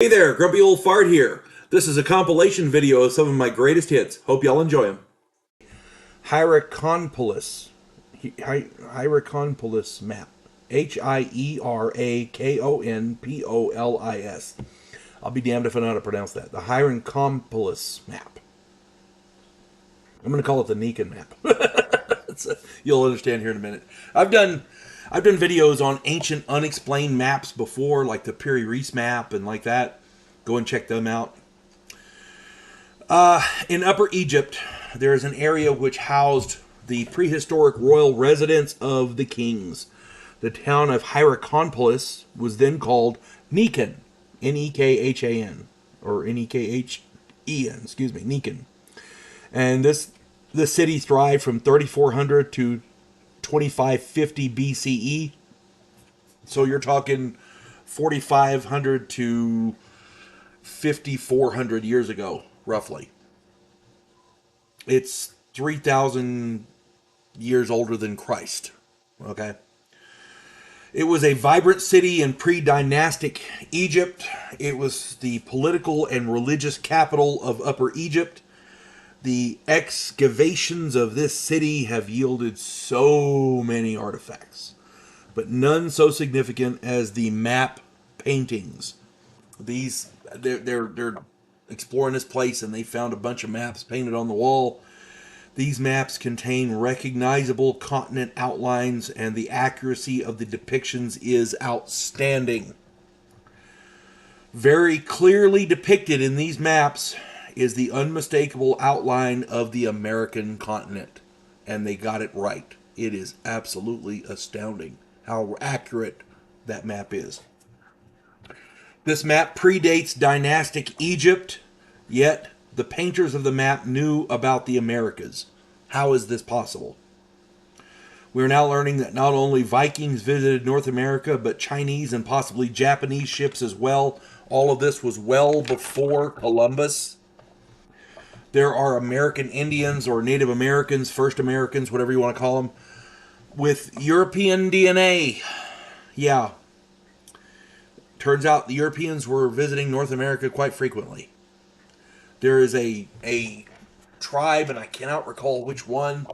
Hey there, Grumpy Old Fart here. This is a compilation video of some of my greatest hits. Hope y'all enjoy them. Hierakonpolis. Hierakonpolis map. Hierakonpolis. I'll be damned if I know how to pronounce that. The Hierakonpolis map. I'm going to call it the Nikan map. You'll understand here in a minute. I've done videos on ancient unexplained maps before, like the Piri Reis map and like that. Go and check them out. In Upper Egypt, there is an area which housed the prehistoric royal residence of the kings. The town of Hierakonpolis was then called Nikan, Nekhan, or Nekhen, excuse me, Nikan. And this city thrived from 3400 to 2550 BCE. So you're talking 4500 to 5400 years ago, roughly. It's 3000 years older than Christ. Okay. It was a vibrant city in pre-dynastic Egypt. It was the political and religious capital of Upper Egypt. The excavations of this city have yielded so many artifacts, but none so significant as the map paintings. They're exploring this place and they found a bunch of maps painted on the wall. These maps contain recognizable continent outlines, and the accuracy of the depictions is outstanding. Very clearly depicted in these maps is the unmistakable outline of the American continent. And they got it right. It is absolutely astounding how accurate that map is. This map predates dynastic Egypt, yet the painters of the map knew about the Americas. How is this possible? We're now learning that not only Vikings visited North America, but Chinese and possibly Japanese ships as well. All of this was well before Columbus. There are American Indians or Native Americans, First Americans, whatever you want to call them, with European DNA. Yeah. Turns out the Europeans were visiting North America quite frequently. There is a tribe, and I cannot recall which one.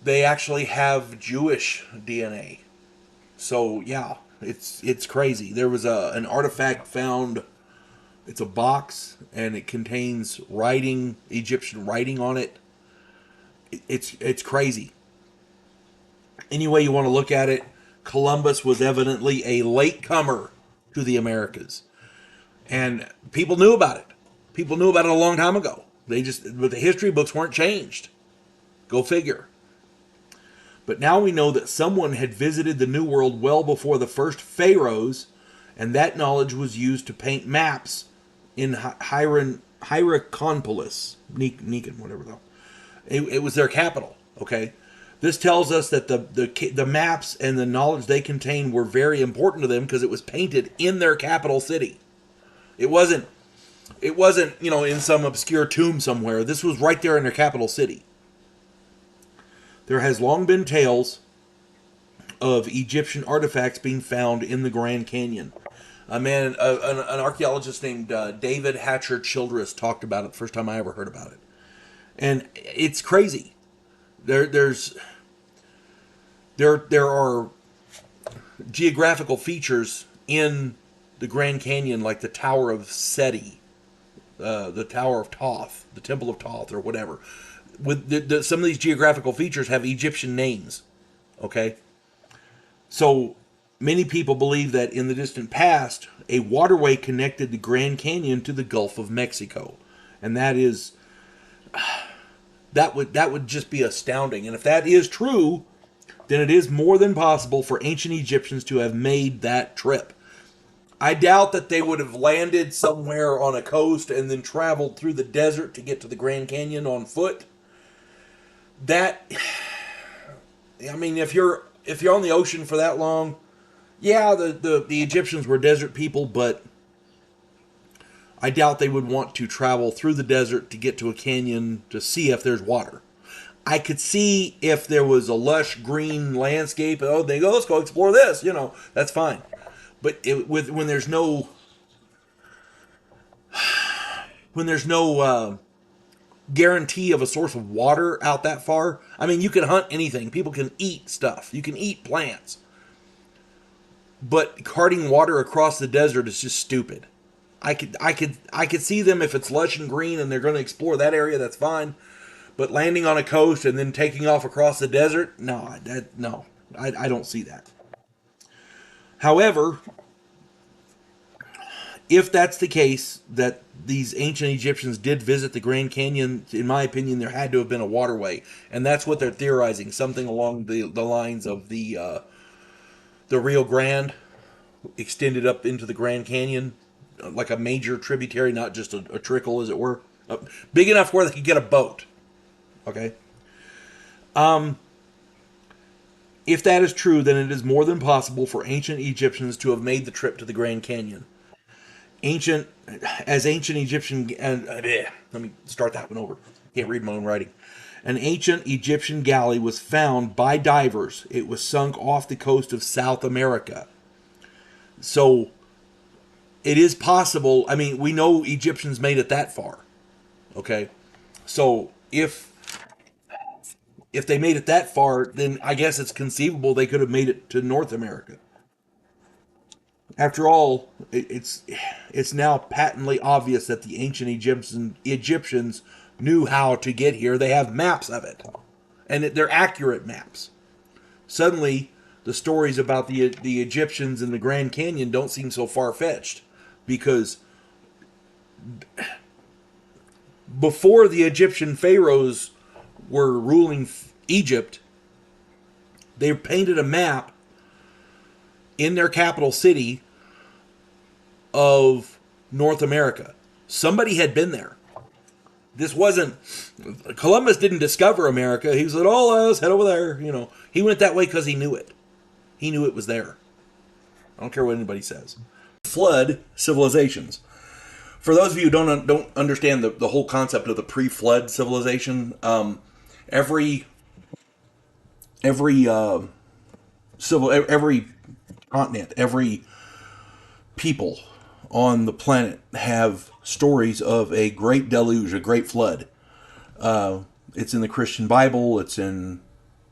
They actually have Jewish DNA. So, yeah, it's crazy. There was an artifact found. It's a box, and it contains writing, Egyptian writing on it. It's crazy. Any way you want to look at it, Columbus was evidently a latecomer to the Americas. And people knew about it. People knew about it a long time ago. But the history books weren't changed. Go figure. But now we know that someone had visited the New World well before the first pharaohs, and that knowledge was used to paint maps in Hierakonpolis, Nikan, whatever though. It was their capital. Okay, this tells us that the maps and the knowledge they contain were very important to them because it was painted in their capital city. It wasn't in some obscure tomb somewhere. This was right there in their capital city. There has long been tales of Egyptian artifacts being found in the Grand Canyon. An archaeologist named David Hatcher Childress talked about it the first time I ever heard about it. And it's crazy. There are geographical features in the Grand Canyon, like the Tower of Seti, the Tower of Thoth, the Temple of Thoth, or whatever. With some of these geographical features have Egyptian names. Okay? So many people believe that in the distant past, a waterway connected the Grand Canyon to the Gulf of Mexico. And that would just be astounding. And if that is true, then it is more than possible for ancient Egyptians to have made that trip. I doubt that they would have landed somewhere on a coast and then traveled through the desert to get to the Grand Canyon on foot. If you're on the ocean for that long, yeah, the Egyptians were desert people, but I doubt they would want to travel through the desert to get to a canyon to see if there's water. I could see if there was a lush green landscape. Oh, they go, let's go explore this. That's fine. But when there's no when there's no guarantee of a source of water out that far. I mean, you can hunt anything. People can eat stuff. You can eat plants. But carting water across the desert is just stupid. I could see them if it's lush and green and they're going to explore that area. That's fine. But landing on a coast and then taking off across the desert, no, I don't see that. However, if that's the case, that these ancient Egyptians did visit the Grand Canyon, in my opinion, there had to have been a waterway, and that's what they're theorizing. Something along the lines of the Rio Grande extended up into the Grand Canyon, like a major tributary, not just a trickle, as it were, big enough where they could get a boat. Okay. If that is true, then it is more than possible for ancient Egyptians to have made the trip to the Grand Canyon. Ancient Egyptian, and let me start that one over. Can't read my own writing. An ancient Egyptian galley was found by divers. It was sunk off the coast of South America. So it is possible. I mean, we know Egyptians made it that far. Okay, so if they made it that far, then I guess it's conceivable they could have made it to North America. After all, it's now patently obvious that the ancient Egyptians knew how to get here. They have maps of it, and they're accurate maps. Suddenly, the stories about the Egyptians in the Grand Canyon don't seem so far-fetched, because before the Egyptian pharaohs were ruling Egypt, they painted a map in their capital city of North America. Somebody had been there. This wasn't, Columbus didn't discover America. He said, oh, let's head over there. You know, he went that way because he knew it. He knew it was there. I don't care what anybody says. Flood civilizations. For those of you who don't understand the whole concept of the pre-flood civilization, every continent, every people on the planet have stories of a great deluge, a great flood. It's in the Christian Bible. It's in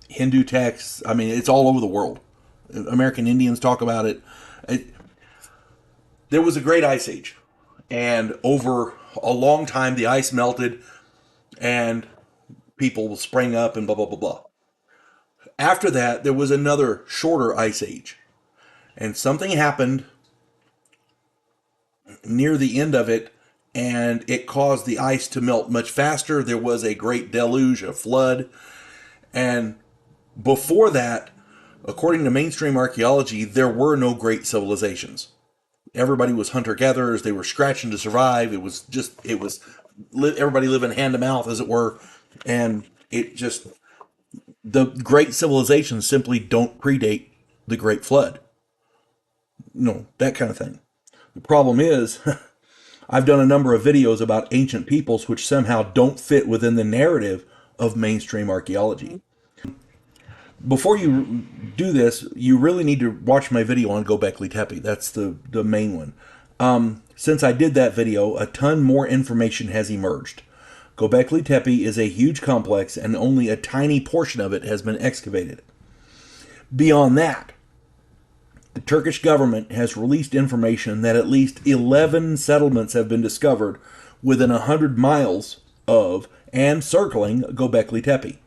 Hindu texts. I mean, it's all over the world. American Indians talk about it. There was a great ice age, and over a long time, the ice melted, and people sprang up, and blah, blah, blah, blah. After that, there was another shorter ice age, and something happened near the end of it, and it caused the ice to melt much faster. There was a great deluge, a flood, and before that, according to mainstream archaeology, there were no great civilizations. Everybody was hunter-gatherers. They were scratching to survive. It was everybody living hand to mouth, as it were, and the great civilizations simply don't predate the Great Flood. No, that kind of thing. The problem is, I've done a number of videos about ancient peoples which somehow don't fit within the narrative of mainstream archaeology. Before you do this, you really need to watch my video on Göbekli Tepe. That's the main one. Since I did that video, a ton more information has emerged. Göbekli Tepe is a huge complex, and only a tiny portion of it has been excavated. Beyond that, the Turkish government has released information that at least 11 settlements have been discovered within 100 miles of and circling Göbekli Tepe.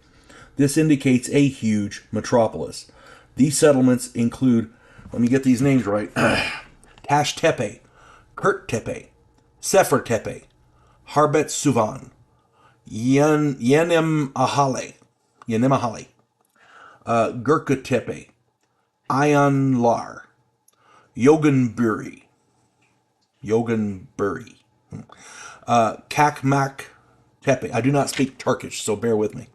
This indicates a huge metropolis. These settlements include, let me get these names right, Tash Tepe, Kurt Tepe, Sefer Tepe, Harbet Suvan, Yenim Ahale, Gurka Tepe, Ayan Lar, Yoganburi, Kakmak Tepe. I do not speak Turkish, so bear with me.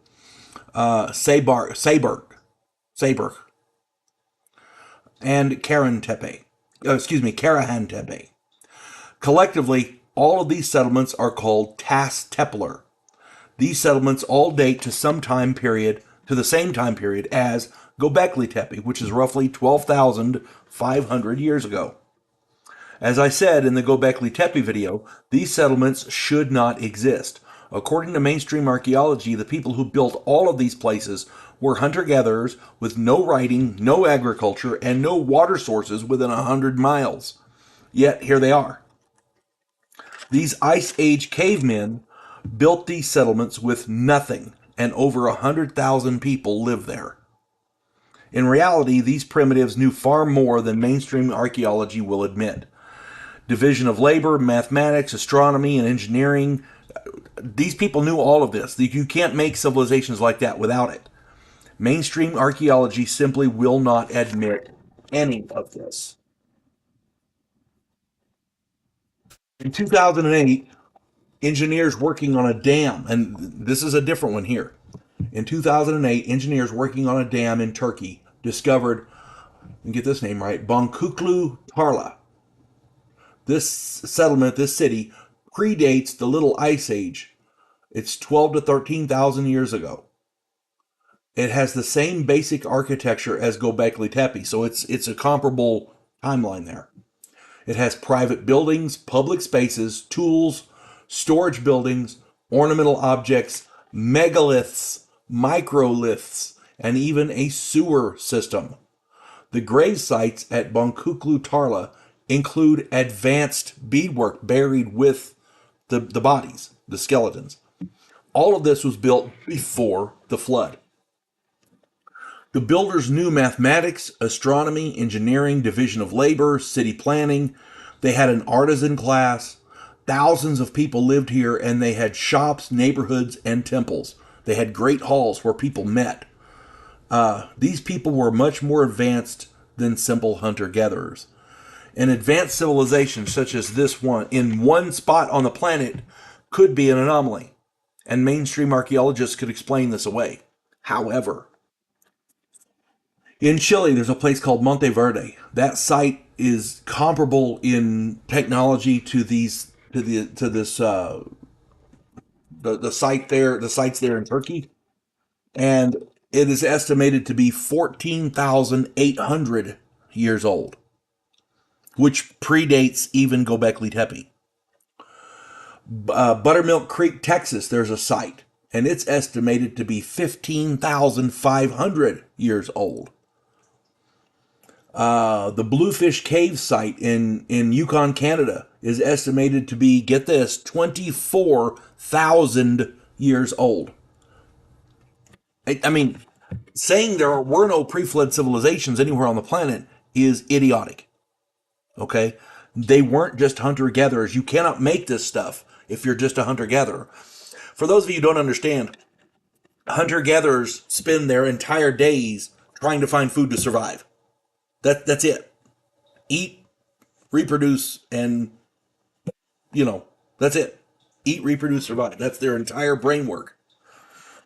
Saberg, and Karahan Tepe. Collectively, all of these settlements are called Tas Tepler. These settlements all date to the same time period as Göbekli Tepe, which is roughly 12,500 years ago. As I said in the Göbekli Tepe video, these settlements should not exist. According to mainstream archaeology, the people who built all of these places were hunter-gatherers with no writing, no agriculture, and no water sources within 100 miles. Yet here they are. These Ice Age cavemen built these settlements with nothing, and over 100,000 people live there. In reality, these primitives knew far more than mainstream archaeology will admit. Division of labor, mathematics, astronomy, and engineering. These people knew all of this. You can't make civilizations like that without it. Mainstream archaeology simply will not admit any of this. In 2008, engineers working on a dam, and this is a different one here. In 2008, engineers working on a dam in Turkey discovered, and get this name right, Bonkuklu Tarla. This settlement, this city, predates the Little Ice Age. It's 12 to 13,000 years ago. It has the same basic architecture as Göbekli Tepe, so it's a comparable timeline there. It has private buildings, public spaces, tools, storage buildings, ornamental objects, megaliths, microliths, and even a sewer system. The grave sites at Bonkuklu Tarla include advanced beadwork buried with the bodies, the skeletons. All of this was built before the flood. The builders knew mathematics, astronomy, engineering, division of labor, city planning. They had an artisan class. Thousands of people lived here, and they had shops, neighborhoods, and temples. They had great halls where people met. These people were much more advanced than simple hunter-gatherers. An advanced civilization such as this one, in one spot on the planet, could be an anomaly, and mainstream archaeologists could explain this away. However, in Chile, there's a place called Monte Verde. That site is comparable in technology to these to this the site there, the sites there in Turkey, and it is estimated to be 14,800 years old, which predates even Göbekli Tepe. Buttermilk Creek, Texas, there's a site, and it's estimated to be 15,500 years old. The Bluefish Cave site in Yukon, Canada is estimated to be, get this, 24,000 years old. I mean, saying there were no pre-flood civilizations anywhere on the planet is idiotic. Okay? They weren't just hunter-gatherers. You cannot make this stuff if you're just a hunter-gatherer. For those of you who don't understand, hunter-gatherers spend their entire days trying to find food to survive. That's it. Eat, reproduce, and, that's it. Eat, reproduce, survive. That's their entire brain work,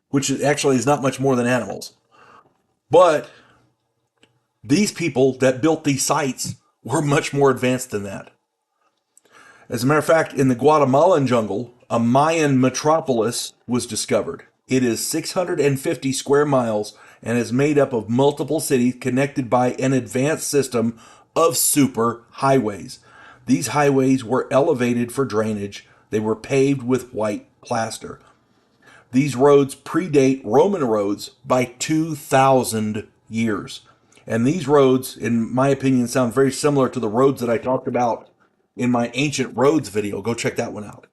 which actually is not much more than animals. But these people that built these sites were much more advanced than that. As a matter of fact, in the Guatemalan jungle, a Mayan metropolis was discovered. It is 650 square miles and is made up of multiple cities connected by an advanced system of super highways. These highways were elevated for drainage. They were paved with white plaster. These roads predate Roman roads by 2,000 years. And these roads, in my opinion, sound very similar to the roads that I talked about in my ancient roads video. Go check that one out.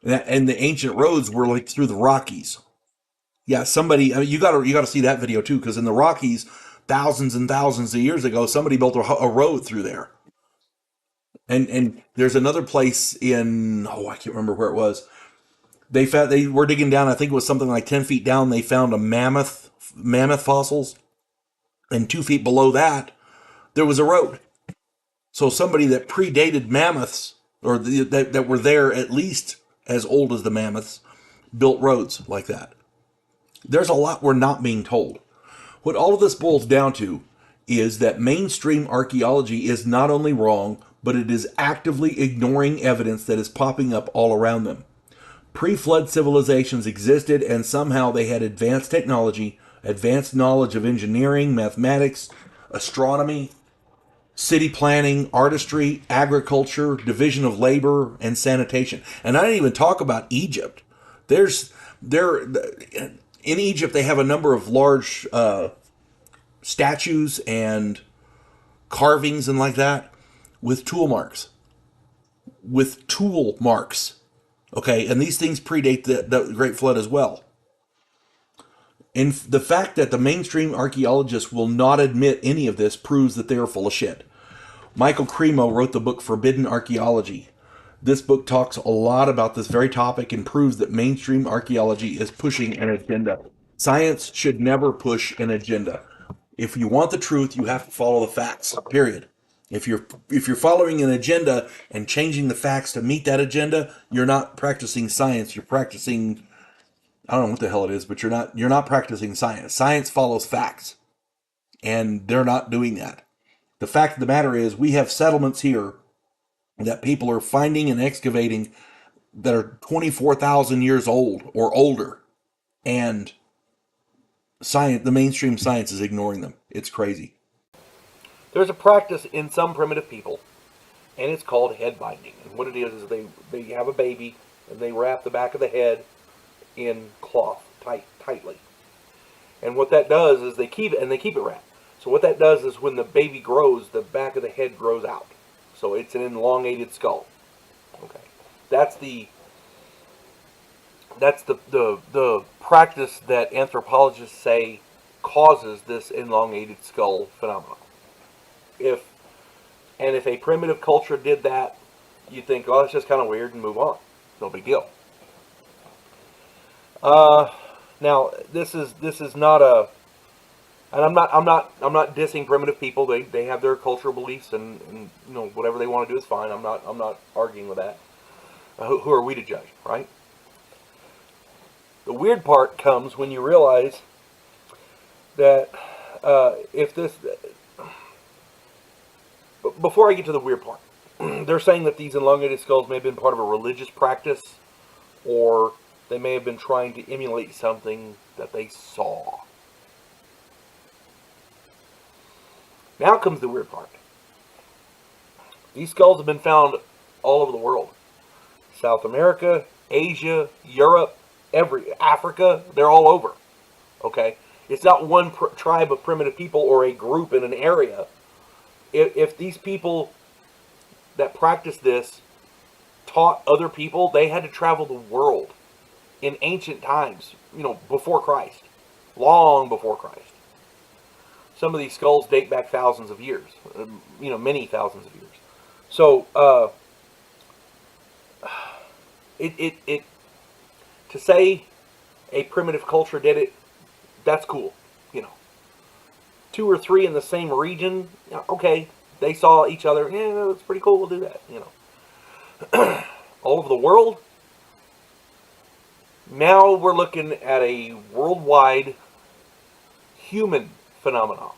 And the ancient roads were like through the Rockies. Yeah, you got to see that video too, because in the Rockies, thousands and thousands of years ago, somebody built a road through there. And there's another place in, I can't remember where it was. They were digging down, I think it was something like 10 feet down, they found a mammoth fossils. And 2 feet below that, there was a road. So somebody that predated mammoths, or that were there at least as old as the mammoths, built roads like that. There's a lot we're not being told. What all of this boils down to is that mainstream archaeology is not only wrong, but it is actively ignoring evidence that is popping up all around them. Pre-flood civilizations existed, and somehow they had advanced technology, advanced knowledge of engineering, mathematics, astronomy, city planning, artistry, agriculture, division of labor, and sanitation. And I didn't even talk about Egypt. There in Egypt they have a number of large statues and carvings and like that with tool marks. With tool marks. Okay, and these things predate the Great Flood as well. And the fact that the mainstream archaeologists will not admit any of this proves that they are full of shit. Michael Cremo wrote the book Forbidden Archaeology. This book talks a lot about this very topic and proves that mainstream archaeology is pushing an agenda. Science should never push an agenda. If you want the truth, you have to follow the facts. Period. If you're following an agenda and changing the facts to meet that agenda, you're not practicing science. You're practicing, I don't know what the hell it is, but you're not practicing science. Science follows facts, and they're not doing that. The fact of the matter is, we have settlements here that people are finding and excavating that are 24,000 years old or older, and science, the mainstream science, is ignoring them. It's crazy. There's a practice in some primitive people, and it's called head binding. And what it is they have a baby, and they wrap the back of the head in cloth tightly. And what that does is they keep it wrapped. So what that does is when the baby grows, the back of the head grows out. So it's an elongated skull. Okay, that's the practice that anthropologists say causes this elongated skull phenomenon. If a primitive culture did that, you'd think, oh, that's just kind of weird, and move on. No big deal. Now this is not a, and I'm not dissing primitive people. They have their cultural beliefs, and whatever they want to do is fine. I'm not arguing with that. Who are we to judge, right? The weird part comes when you realize that before I get to the weird part, they're saying that these elongated skulls may have been part of a religious practice, or they may have been trying to emulate something that they saw. Now comes the weird part. These skulls have been found all over the world. South America, Asia, Europe, Africa, they're all over. Okay? It's not one tribe of primitive people or a group in an area. If these people that practiced this taught other people, they had to travel the world in ancient times, before Christ, long before Christ. Some of these skulls date back thousands of years, many thousands of years. So, to say a primitive culture did it, that's cool, 2 or 3 in the same region, okay, they saw each other, yeah, it's pretty cool, we'll do that, all over the world. Now we're looking at a worldwide human phenomenon.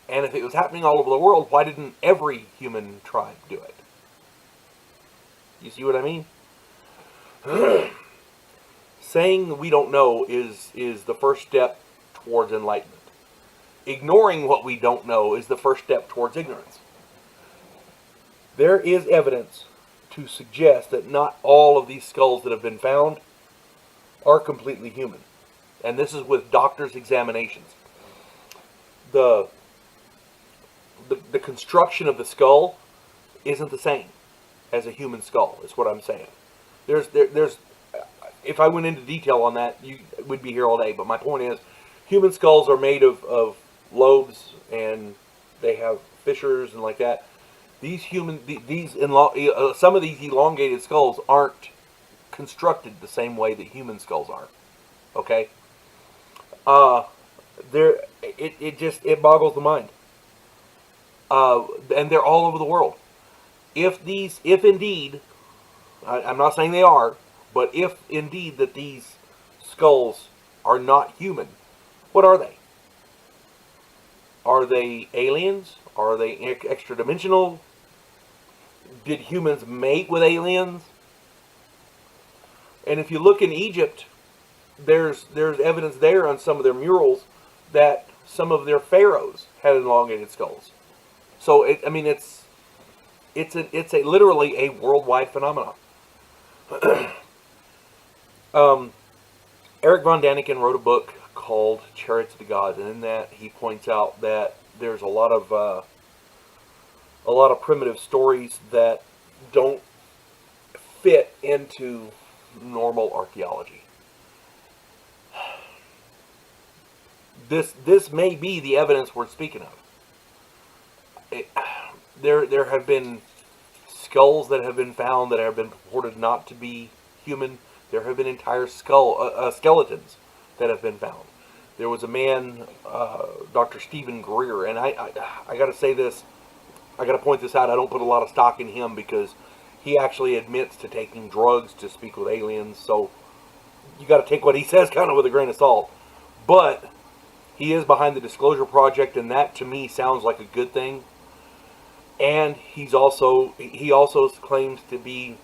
And if it was happening all over the world, why didn't every human tribe do it? You see what I mean? Saying we don't know is the first step towards enlightenment. Ignoring what we don't know is the first step towards ignorance. There is evidence to suggest that not all of these skulls that have been found are completely human. And this is with doctors' examinations. The construction of the skull isn't the same as a human skull, is what I'm saying. There's if I went into detail on that, we'd be here all day. But my point is, human skulls are made of lobes, and they have fissures and like that. Some of these elongated skulls aren't constructed the same way that human skulls are. Okay? It boggles the mind. And they're all over the world. If indeed, I'm not saying they are, but if indeed that these skulls are not human, what are they? Are they aliens? Are they extra-dimensional? Did humans mate with aliens? And if you look in Egypt, there's evidence there on some of their murals that some of their pharaohs had elongated skulls. So it's a literally a worldwide phenomenon. um, Eric von Daniken wrote a book called Chariots of the Gods, and in that he points out that there's a lot of primitive stories that don't fit into normal archaeology. This may be the evidence we're speaking of. There have been skulls that have been found that have been purported not to be human. There have been entire skeletons that have been found. There was a man, Dr. Stephen Greer, and I got to say this, I got to point this out. I don't put a lot of stock in him because he actually admits to taking drugs to speak with aliens. So you got to take what he says kind of with a grain of salt. But he is behind the Disclosure Project, and that to me sounds like a good thing. And he also claims to be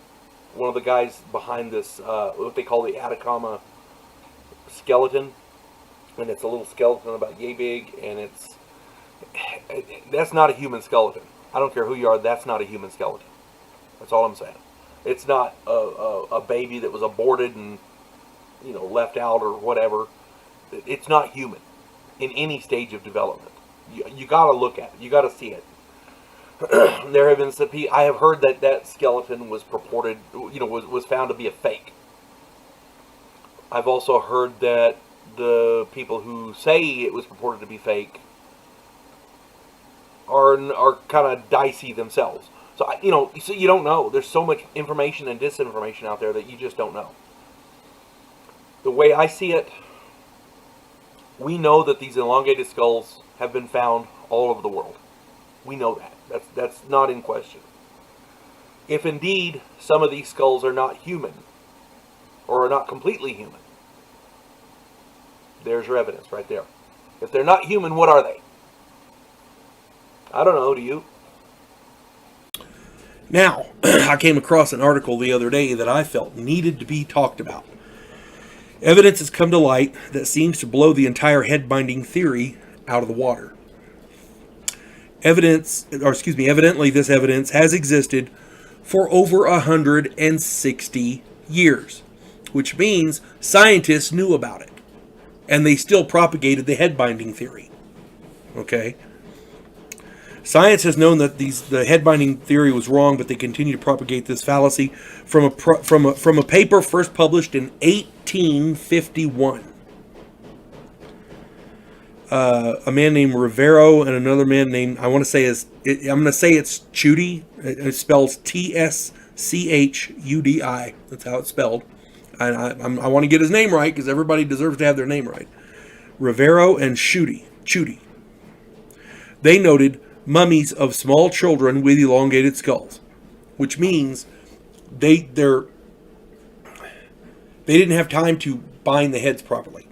one of the guys behind this, what they call the Atacama skeleton. And it's a little skeleton about yay big, and that's not a human skeleton. I don't care who you are, that's not a human skeleton. That's all I'm saying. It's not a baby that was aborted and left out or whatever. It's not human in any stage of development. You got to look at it. You got to see it. There have been some people, I have heard that skeleton was purported, was found to be a fake. I've also heard that the people who say it was purported to be fake are kind of dicey themselves. So so you don't know. There's so much information and disinformation out there that you just don't know. The way I see it, we know that these elongated skulls have been found all over the world. We know that. That's not in question. If indeed some of these skulls are not human, or are not completely human, there's your evidence right there. If they're not human, what are they? I don't know, do you? Now, I came across an article the other day that I felt needed to be talked about. Evidence has come to light that seems to blow the entire head-binding theory out of the water. Evidently this evidence has existed for over 160 years, which means scientists knew about it, and they still propagated the head-binding theory. Okay? Science has known that the head-binding theory was wrong, but they continue to propagate this fallacy from a paper first published in 1851. A man named Rivero and another man named, I'm going to say it's Tschudi. It spells Tschudi. That's how it's spelled. I want to get his name right because everybody deserves to have their name right. Rivero and Tschudi. They noted mummies of small children with elongated skulls, which means they didn't have time to bind the heads properly.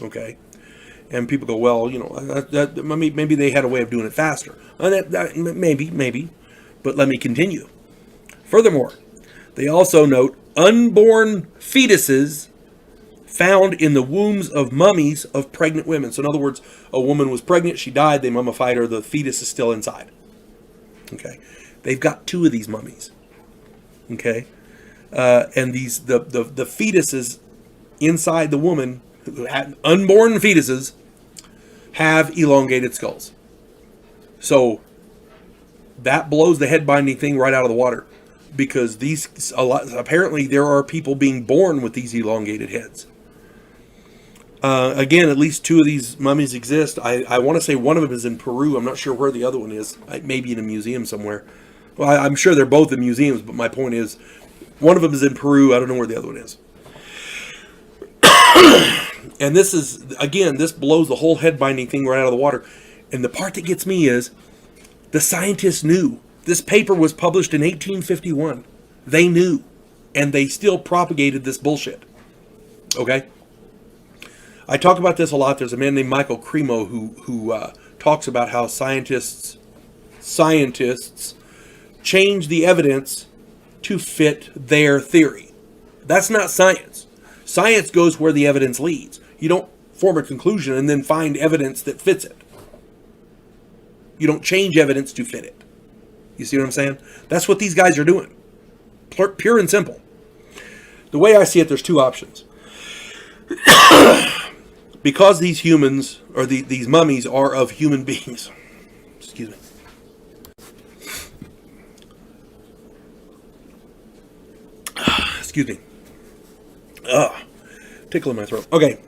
Okay. And people go, well, maybe they had a way of doing it faster. Maybe. But let me continue. Furthermore, they also note unborn fetuses found in the wombs of mummies of pregnant women. So in other words, a woman was pregnant, she died, they mummified her, the fetus is still inside. Okay. They've got 2 of these mummies. Okay. And the fetuses inside the woman, unborn fetuses, have elongated skulls. So that blows the head binding thing right out of the water, because apparently there are people being born with these elongated heads. Again, at least 2 of these mummies exist. I want to say one of them is in Peru. I'm not sure where the other one is. Maybe in a museum somewhere. Well, I'm sure they're both in museums, but my point is, one of them is in Peru. I don't know where the other one is. And this blows the whole head binding thing right out of the water. And the part that gets me is, the scientists knew. This paper was published in 1851. They knew. And they still propagated this bullshit. Okay? I talk about this a lot. There's a man named Michael Cremo who talks about how scientists change the evidence to fit their theory. That's not science. Science goes where the evidence leads. You don't form a conclusion and then find evidence that fits it. You don't change evidence to fit it. You see what I'm saying? That's what these guys are doing. Pure and simple. The way I see it, there's two options. Because these humans, or these mummies, are of human beings. Excuse me. Excuse me. Tickle in my throat. Okay.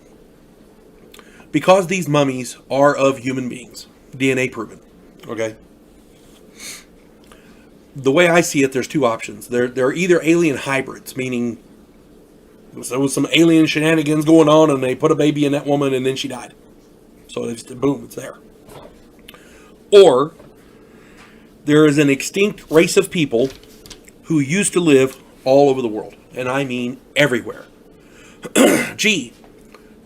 Because these mummies are of human beings, DNA proven. Okay. The way I see it, there's two options. They're either alien hybrids, meaning there was some alien shenanigans going on, and they put a baby in that woman, and then she died. So it's boom, it's there. Or there is an extinct race of people who used to live all over the world, and I mean everywhere. Gee,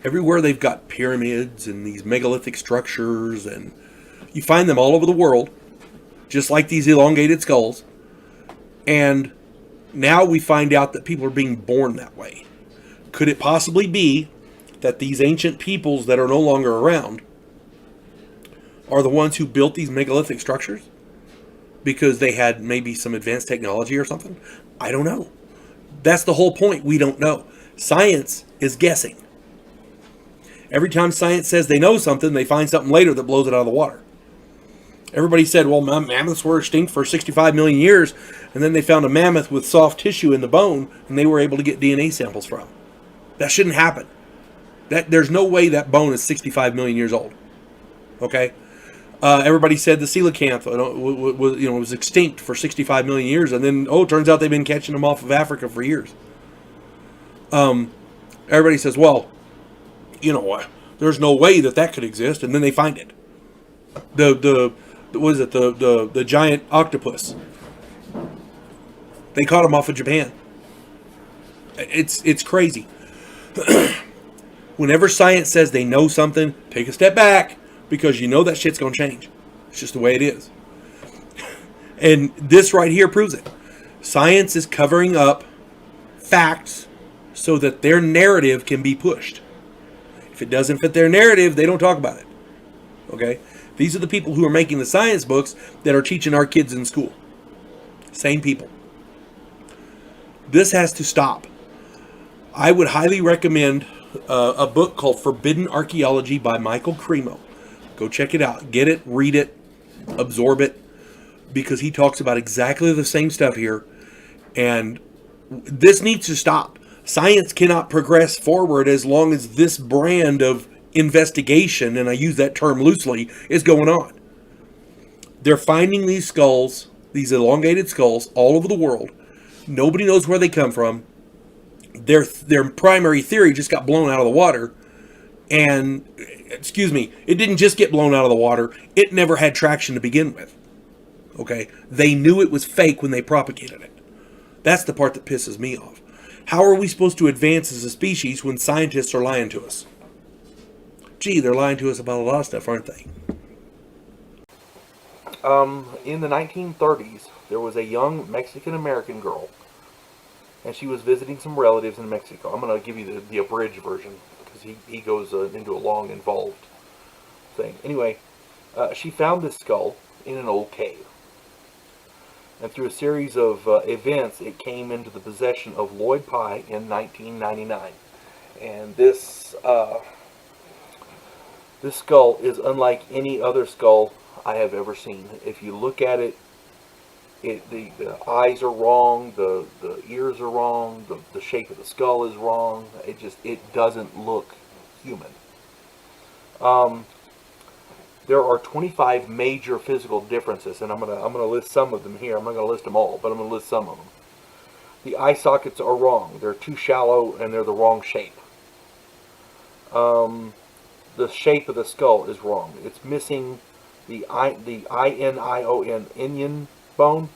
everywhere they've got pyramids and these megalithic structures, and you find them all over the world, just like these elongated skulls. And now we find out that people are being born that way. Could it possibly be that these ancient peoples that are no longer around are the ones who built these megalithic structures? Because they had maybe some advanced technology or something? I don't know. That's the whole point. We don't know. Science is guessing. Every time science says they know something, they find something later that blows it out of the water. Everybody said, well, mammoths were extinct for 65 million years, and then they found a mammoth with soft tissue in the bone, and they were able to get DNA samples from. That shouldn't happen. There's no way that bone is 65 million years old. Okay? Everybody said the coelacanth was extinct for 65 million years, and then, it turns out they've been catching them off of Africa for years. Everybody says, well, there's no way that could exist, and then they find it. The giant octopus. They caught him off of Japan. It's crazy. Whenever science says they know something, take a step back, because that shit's going to change. It's just the way it is. And this right here proves it. Science is covering up facts so that their narrative can be pushed. If it doesn't fit their narrative, they don't talk about it. Okay? These are the people who are making the science books that are teaching our kids in school. Same people. This has to stop. I would highly recommend a book called Forbidden Archaeology by Michael Cremo. Go check it out. Get it, read it, absorb it, because he talks about exactly the same stuff here. And this needs to stop. Science cannot progress forward as long as this brand of investigation, and I use that term loosely, is going on. They're finding these skulls, these elongated skulls, all over the world. Nobody knows where they come from. Their primary theory just got blown out of the water. And, it didn't just get blown out of the water. It never had traction to begin with. Okay? They knew it was fake when they propagated it. That's the part that pisses me off. How are we supposed to advance as a species when scientists are lying to us? Gee, they're lying to us about a lot of stuff, aren't they? In the 1930s, there was a young Mexican-American girl, and she was visiting some relatives in Mexico. I'm going to give you the abridged version, because he goes into a long, involved thing. Anyway, she found this skull in an old cave. And through a series of events, it came into the possession of Lloyd Pye in 1999. And this skull is unlike any other skull I have ever seen. If you look at it, the eyes are wrong, the ears are wrong, the shape of the skull is wrong. It doesn't look human. There are 25 major physical differences, and I'm gonna list some of them here. I'm not gonna list them all, but I'm gonna list some of them. The eye sockets are wrong. They're too shallow, and they're the wrong shape. The shape of the skull is wrong. It's missing the inion bone.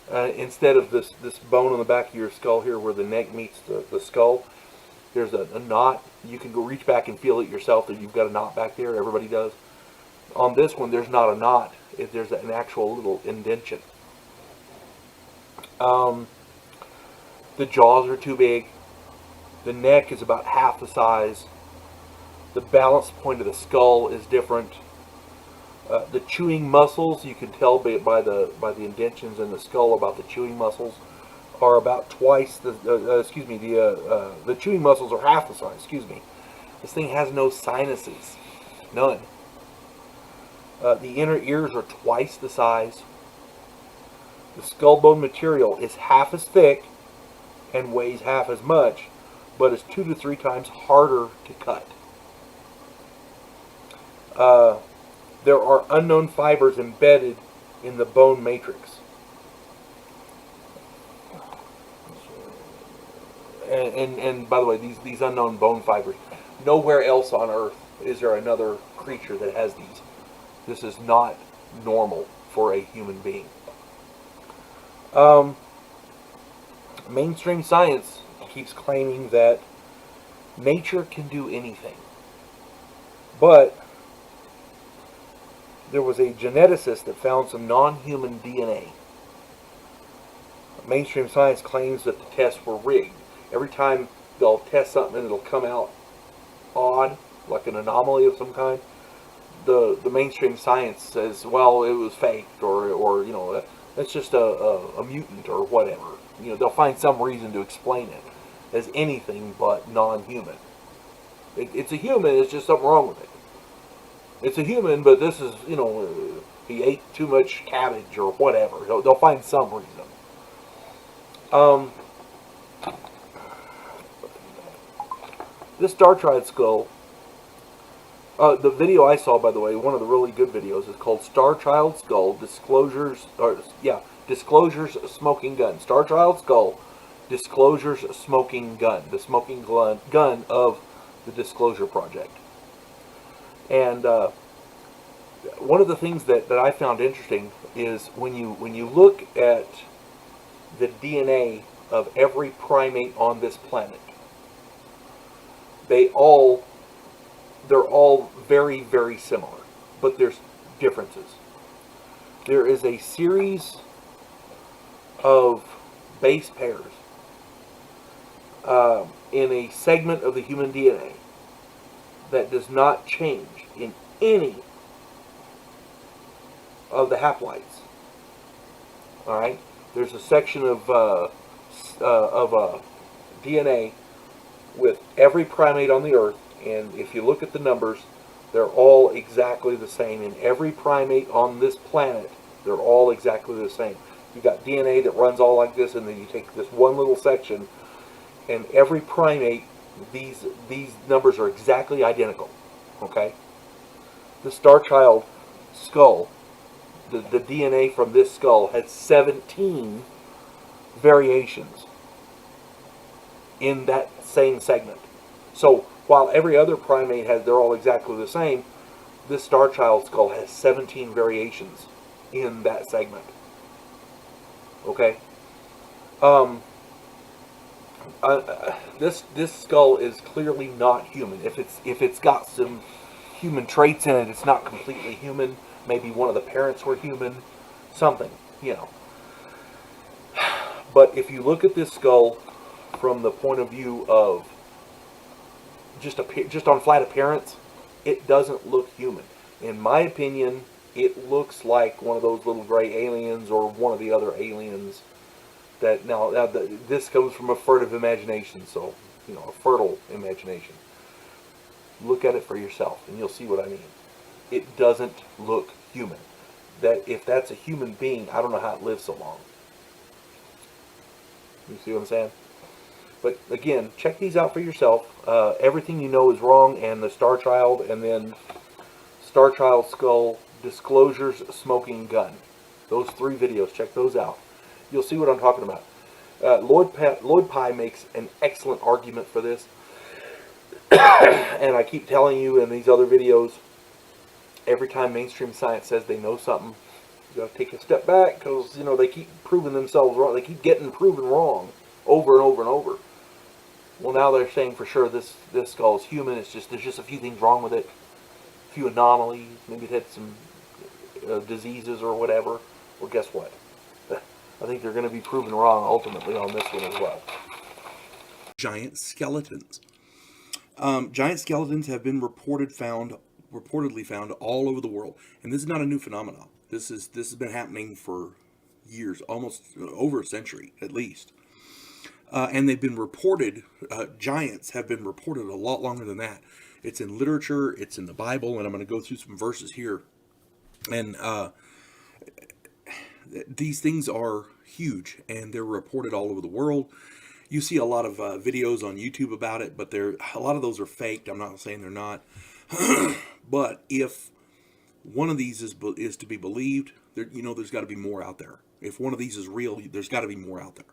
Instead of this bone on the back of your skull here where the neck meets the skull, there's a knot. You can go reach back and feel it yourself that you've got a knot back there. Everybody does. On this one, there's not a knot. There's an actual little indentation. The jaws are too big. The neck is about half the size. The balance point of the skull is different. The chewing muscles, you can tell by the indentions in the skull about the chewing muscles, are about twice the chewing muscles are half the size. Excuse me. This thing has no sinuses, none. The inner ears are twice the size. The skull bone material is half as thick and weighs half as much, but is 2 to 3 times harder to cut. Uh, there are unknown fibers embedded in the bone matrix. And by the way, these unknown bone fibers, nowhere else on Earth is there another creature that has these. This is not normal for a human being. Mainstream science keeps claiming that nature can do anything. But there was a geneticist that found some non-human DNA. Mainstream science claims that the tests were rigged. Every time they'll test something and it'll come out odd, like an anomaly of some kind, the mainstream science says, well, it was faked, or that's just a mutant or whatever. They'll find some reason to explain it as anything but non-human. It's a human, it's just something wrong with it. It's a human, but this is, he ate too much cabbage or whatever. They'll find some reason. This Star Child skull, the video I saw, by the way, one of the really good videos, is called Star Child Skull Disclosures Smoking Gun. Star Child Skull Disclosures Smoking Gun. The smoking gun of the Disclosure Project. And one of the things that I found interesting is when you look at the DNA of every primate on this planet, they're all very, very similar, but there's differences. There is a series of base pairs in a segment of the human DNA that does not change in any of the haploids. All right, there's a section of DNA with every primate on the earth, and if you look at the numbers, they're all exactly the same. In every primate on this planet, they're all exactly the same. You've got DNA that runs all like this, and then you take this one little section, and every primate, these numbers are exactly identical. Okay? The Star Child skull, the DNA from this skull has 17 variations in that same segment. So while every other primate they're all exactly the same, this Star Child skull has 17 variations in that segment. Okay. This skull is clearly not human. If it's got some human traits in it, it's not completely human. Maybe one of the parents were human, something, But if you look at this skull from the point of view of just on flat appearance, it doesn't look human. In my opinion, it looks like one of those little gray aliens or one of the other aliens. This comes from a furtive imagination, so a fertile imagination. Look at it for yourself, and you'll see what I mean. It doesn't look human. That if that's a human being, I don't know how it lives so long. You see what I'm saying? But again, check these out for yourself. Everything you know is wrong, and the Star Child, and then Star Child Skull Disclosures Smoking Gun. Those 3 videos, check those out. You'll see what I'm talking about. Lloyd Pye makes an excellent argument for this. And I keep telling you in these other videos, every time mainstream science says they know something, you got to take a step back, because they keep proving themselves wrong. They keep getting proven wrong over and over and over. Well, now they're saying for sure this skull is human. There's just a few things wrong with it, a few anomalies. Maybe it had some diseases or whatever. Well, guess what? I think they're going to be proven wrong ultimately on this one as well. Giant skeletons. Giant skeletons have been reported found reportedly found all over the world, and this is not a new phenomenon. This has been happening for years, almost over a century at least. And they've been reported. Giants have been reported a lot longer than that. It's in literature. It's in the Bible, and I'm going to go through some verses here. And these things are huge, and they're reported all over the world. You see a lot of videos on YouTube about it, but a lot of those are faked. I'm not saying they're not. But if one of these is to be believed, there's got to be more out there. If one of these is real, there's got to be more out there.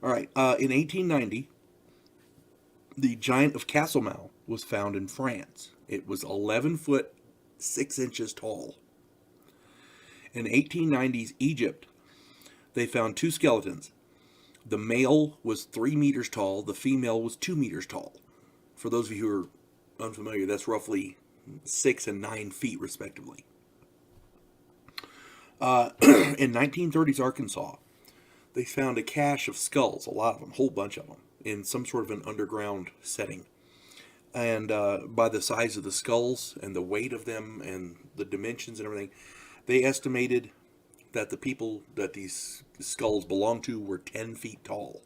All right. In 1890, the giant of Castelmau was found in France. It was 11 foot 6 inches tall. In 1890s Egypt, they found 2 skeletons. The male was 3 meters tall. The female was 2 meters tall. For those of you who are unfamiliar, that's roughly 6 and 9 feet, respectively. In 1930s Arkansas, they found a cache of skulls, a lot of them, a whole bunch of them, in some sort of an underground setting. And by the size of the skulls and the weight of them and the dimensions and everything, they estimated that the people that these skulls belonged to were 10 feet tall.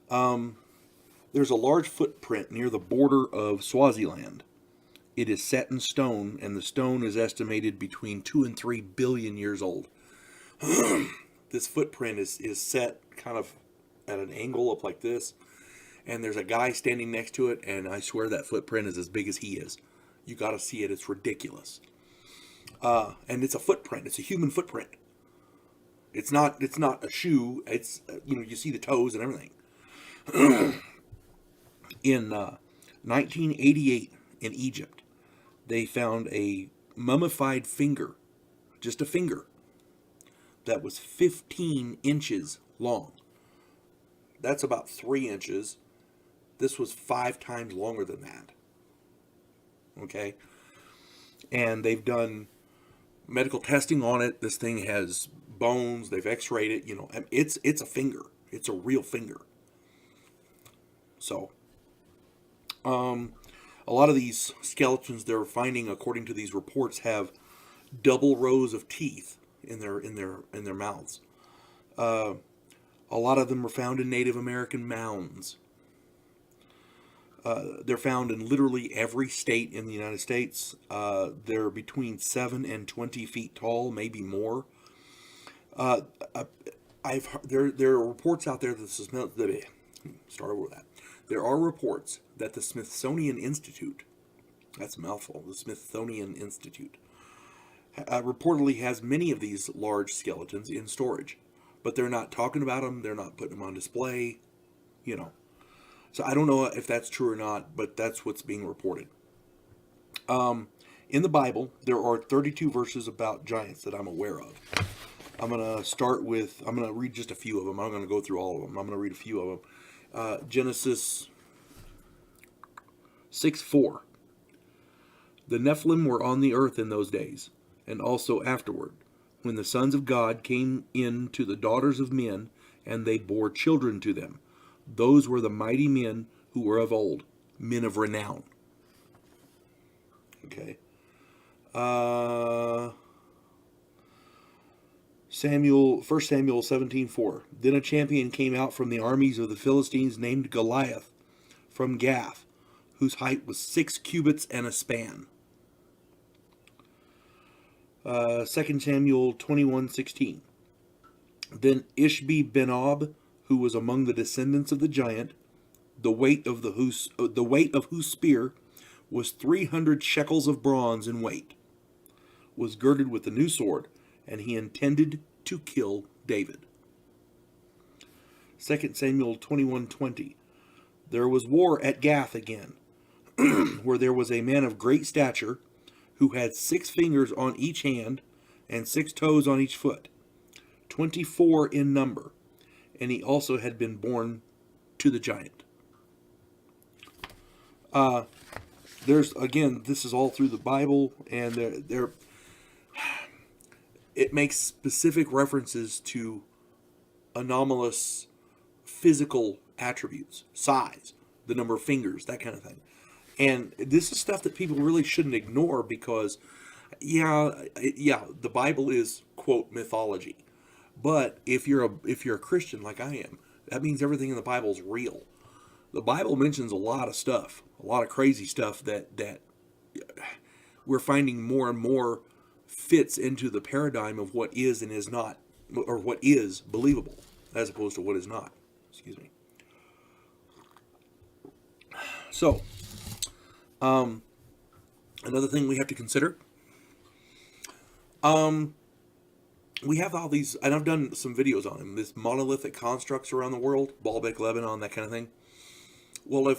There's a large footprint near the border of Swaziland. It is set in stone, and the stone is estimated between 2 and 3 billion years old. This footprint is set kind of at an angle up like this, and there's a guy standing next to it, and I swear that footprint is as big as he is. You got to see it. It's ridiculous. And it's a footprint. It's a human footprint. It's not a shoe. It's you see the toes and everything. In 1988 in Egypt, they found a mummified finger, just a finger, that was 15 inches long. That's about 3 inches. This was 5 times longer than that. Okay? And they've done medical testing on it. This thing has bones. They've x-rayed it. It's a finger. It's a real finger. So, a lot of these skeletons they're finding, according to these reports, have double rows of teeth in their mouths. A lot of them are found in Native American mounds. They're found in literally every state in the United States. They're between 7 and 20 feet tall, maybe more. There are reports out there that there are reports that the Smithsonian Institute, that's a mouthful, the Smithsonian Institute, reportedly has many of these large skeletons in storage, but they're not talking about them. They're not putting them on display, So I don't know if that's true or not, but that's what's being reported. In the Bible, there are 32 verses about giants that I'm aware of. I'm going to read just a few of them. I'm going to go through all of them. I'm going to read a few of them. Genesis 6:4. The Nephilim were on the earth in those days, and also afterward, when the sons of God came in to the daughters of men, and they bore children to them. Those were the mighty men who were of old, men of renown. Okay. 1 Samuel 17:4. Then a champion came out from the armies of the Philistines named Goliath from Gath, whose height was 6 cubits and a span. 2 Samuel 21:16. Then Ishbi-Benob, who was among the descendants of the giant, the weight of whose spear was 300 shekels of bronze in weight, was girded with a new sword, and he intended to kill David. 2 Samuel 21:20. There was war at Gath again, where there was a man of great stature, who had 6 fingers on each hand, and 6 toes on each foot, 24 in number, and he also had been born to the giant. This is all through the Bible, and it makes specific references to anomalous physical attributes, size, the number of fingers, that kind of thing. And this is stuff that people really shouldn't ignore because, yeah, the Bible is quote mythology, but if you're a Christian like I am, that means everything in the Bible is real. The Bible mentions a lot of stuff, a lot of crazy stuff that we're finding more and more fits into the paradigm of what is and is not, or what is believable, as opposed to what is not. Excuse me. So, another thing we have to consider, we have all these, and I've done some videos on them, these monolithic constructs around the world, Baalbek, Lebanon, that kind of thing. Well,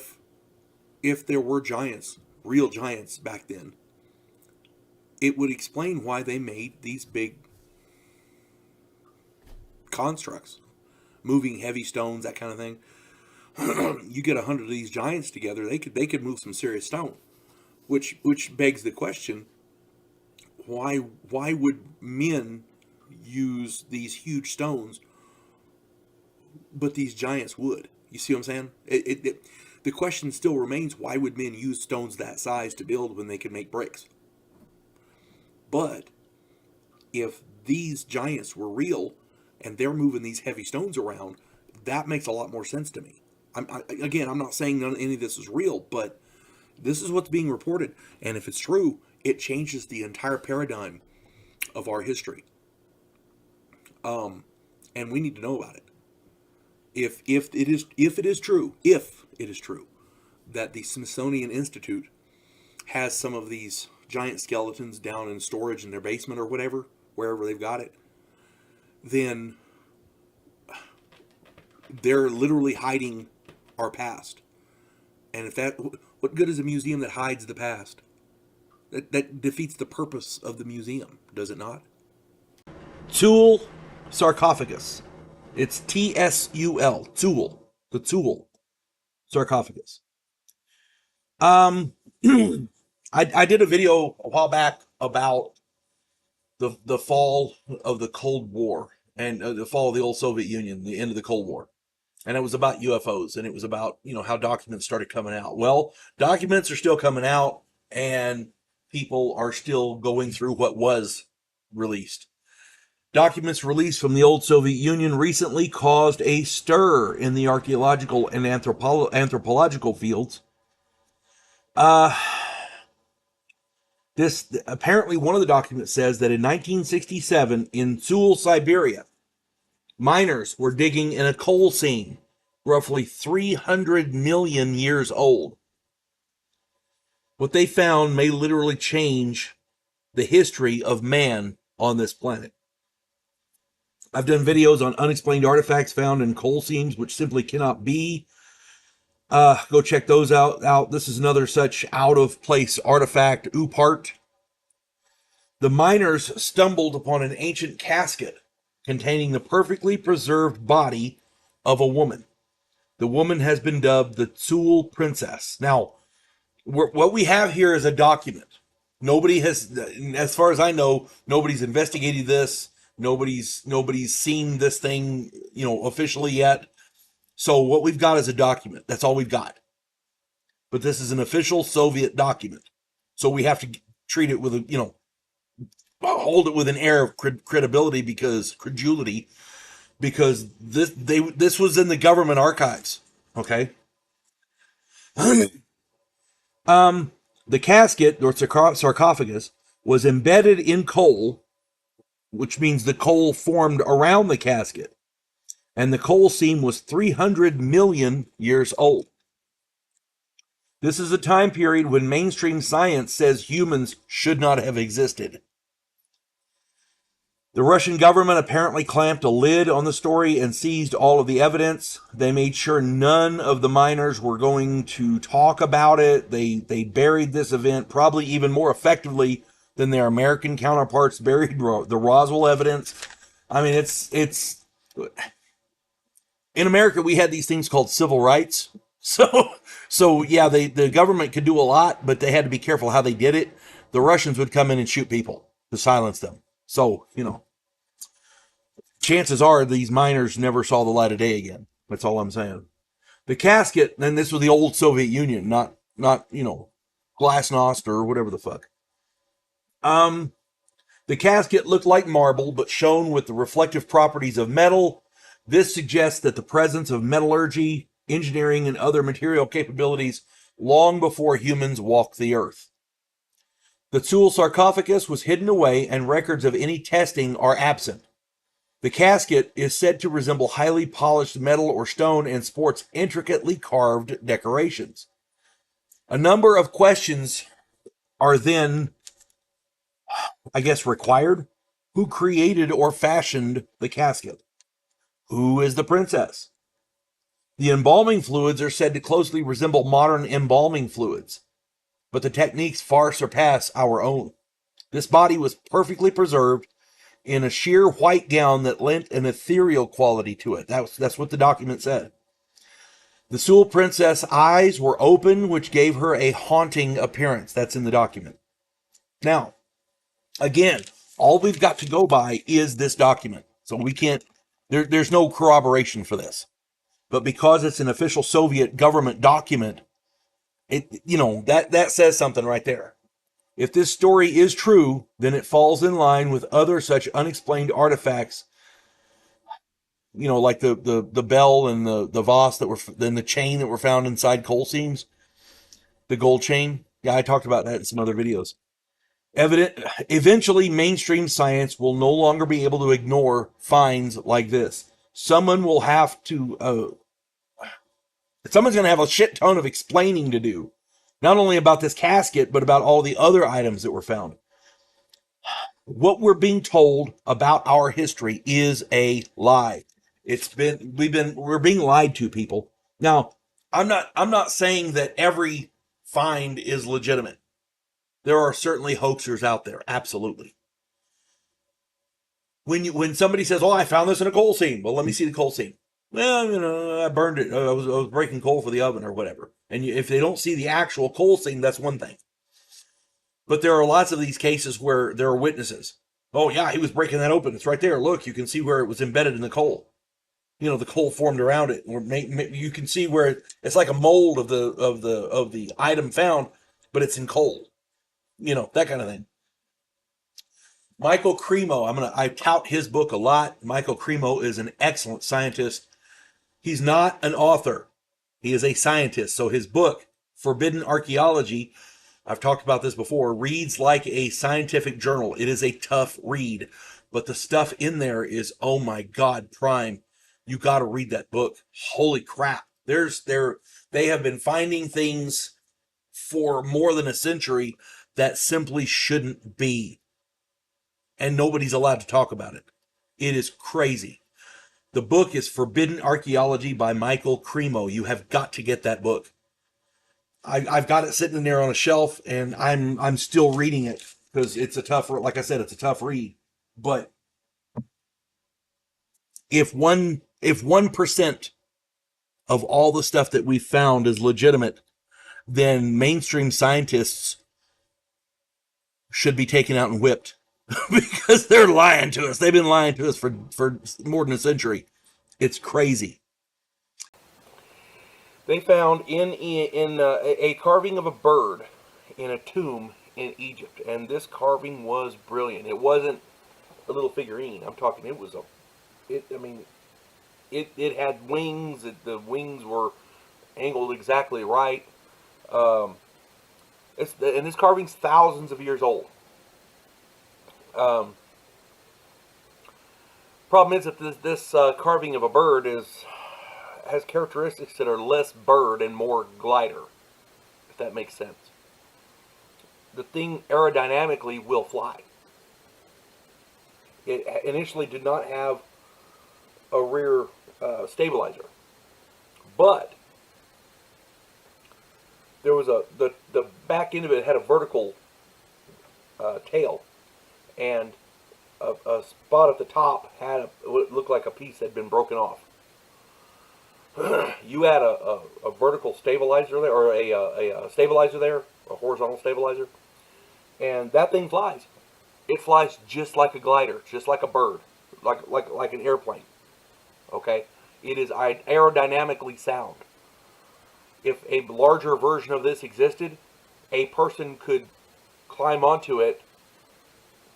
if there were giants, real giants back then, it would explain why they made these big constructs, moving heavy stones, that kind of thing. You get 100 of these giants together, they could move some serious stone, which begs the question: why would men use these huge stones, but these giants would? You see what I'm saying? The question still remains: why would men use stones that size to build when they could make bricks? But if these giants were real and they're moving these heavy stones around, that makes a lot more sense to me. I'm not saying any of this is real, but this is what's being reported. And if it's true, it changes the entire paradigm of our history. And we need to know about it. If it is true that the Smithsonian Institute has some of these giant skeletons down in storage in their basement or whatever, wherever they've got it, then they're literally hiding our past. And what good is a museum that hides the past? That defeats the purpose of the museum, does it not? Tool sarcophagus. It's T-S-U-L. Tool. The Tool sarcophagus. I did a video a while back about the fall of the Cold War and the fall of the old Soviet Union, the end of the Cold War. And it was about UFOs, and it was about, how documents started coming out. Well, documents are still coming out, and people are still going through what was released. Documents released from the old Soviet Union recently caused a stir in the archaeological and anthropological fields. This apparently one of the documents says that in 1967 in Tula, Siberia, miners were digging in a coal seam roughly 300 million years old. What they found may literally change the history of man on this planet. I've done videos on unexplained artifacts found in coal seams, which simply cannot be. Go check those out. This is another such out-of-place artifact, oopart. The miners stumbled upon an ancient casket containing the perfectly preserved body of a woman. The woman has been dubbed the Tula Princess. Now, what we have here is a document. Nobody has, as far as I know, nobody's investigated this. Nobody's seen this thing, officially yet. So what we've got is a document. That's all we've got. But this is an official Soviet document. So we have to treat it with hold it with an air of credulity because this was in the government archives. Okay. The casket or sarcophagus was embedded in coal, which means the coal formed around the casket. And the coal seam was 300 million years old. This is a time period when mainstream science says humans should not have existed. The Russian government apparently clamped a lid on the story and seized all of the evidence. They made sure none of the miners were going to talk about it. They buried this event probably even more effectively than their American counterparts buried the Roswell evidence. I mean, it's in America, we had these things called civil rights. So yeah, the government could do a lot, but they had to be careful how they did it. The Russians would come in and shoot people to silence them. So, chances are these miners never saw the light of day again. That's all I'm saying. The casket, and this was the old Soviet Union, not not, glasnost or whatever the fuck. Um, the casket looked like marble, but shone with the reflective properties of metal. This suggests that the presence of metallurgy, engineering, and other material capabilities long before humans walked the earth. The Tsul sarcophagus was hidden away, and records of any testing are absent. The casket is said to resemble highly polished metal or stone and sports intricately carved decorations. A number of questions are then, I guess, required. Who created or fashioned the casket? Who is the princess? The embalming fluids are said to closely resemble modern embalming fluids, but the techniques far surpass our own. This body was perfectly preserved in a sheer white gown that lent an ethereal quality to it. That's what the document said. The Sewell princess' eyes were open, which gave her a haunting appearance. That's in the document. Now, again, all we've got to go by is this document. So we can't, there's no corroboration for this. But because it's an official Soviet government document, that says something right there. If this story is true, then it falls in line with other such unexplained artifacts, like the bell and the vase that were, then the chain that were found inside coal seams, the gold chain. Yeah, I talked about that in some other videos. Eventually, mainstream science will no longer be able to ignore finds like this. Someone's going to have a shit ton of explaining to do, not only about this casket, but about all the other items that were found. What we're being told about our history is a lie. We're being lied to, people. Now, I'm not saying that every find is legitimate. There are certainly hoaxers out there, absolutely. When somebody says, "Oh, I found this in a coal seam," well, let me see the coal seam. Well, I burned it. I was breaking coal for the oven or whatever. And if they don't see the actual coal seam, that's one thing. But there are lots of these cases where there are witnesses. Oh yeah, he was breaking that open. It's right there. Look, you can see where it was embedded in the coal. The coal formed around it. Or you can see where it's like a mold of the item found, but it's in coal. That kind of thing. Michael Cremo, I tout his book a lot. Michael Cremo is an excellent scientist. He's not an author. He is a scientist. So his book, Forbidden Archaeology, I've talked about this before, reads like a scientific journal. It is a tough read, but the stuff in there is, oh my God, prime. You got to read that book. Holy crap. They have been finding things for more than a century that simply shouldn't be. And nobody's allowed to talk about it. It is crazy. The book is Forbidden Archaeology by Michael Cremo. You have got to get that book. I've got it sitting in there on a shelf, and I'm still reading it because it's like I said, it's a tough read. But if 1% of all the stuff that we've found is legitimate, then mainstream scientists should be taken out and whipped because they're lying to us. They've been lying to us for more than a century. It's crazy. They found in a carving of a bird in a tomb in Egypt, and this carving was brilliant. It wasn't a little figurine. I'm talking. It had wings. The wings were angled exactly right. And this carving's thousands of years old. Problem is that this carving of a bird has characteristics that are less bird and more glider, if that makes sense. The thing aerodynamically will fly. It initially did not have a rear stabilizer, but there was the back end of it had a vertical tail, and a spot at the top had what looked like a piece that had been broken off. You add a vertical stabilizer there, or a stabilizer there, a horizontal stabilizer, and that thing flies. It flies just like a glider, just like a bird, like an airplane. Okay, it is aerodynamically sound. if a larger version of this existed, a person could climb onto it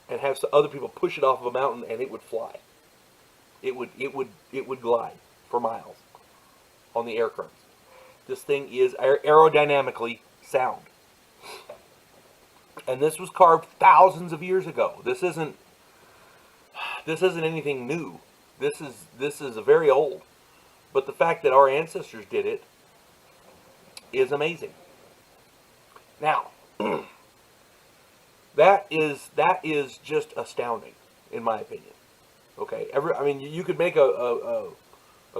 and have other people push it off of a mountain, and it would fly. It would glide for miles on the air currents. This thing is aerodynamically sound, and this was carved thousands of years ago. This isn't anything new. This is very old, but the fact that our ancestors did it is amazing. Now, that is just astounding, in my opinion. Okay, I mean, you could make a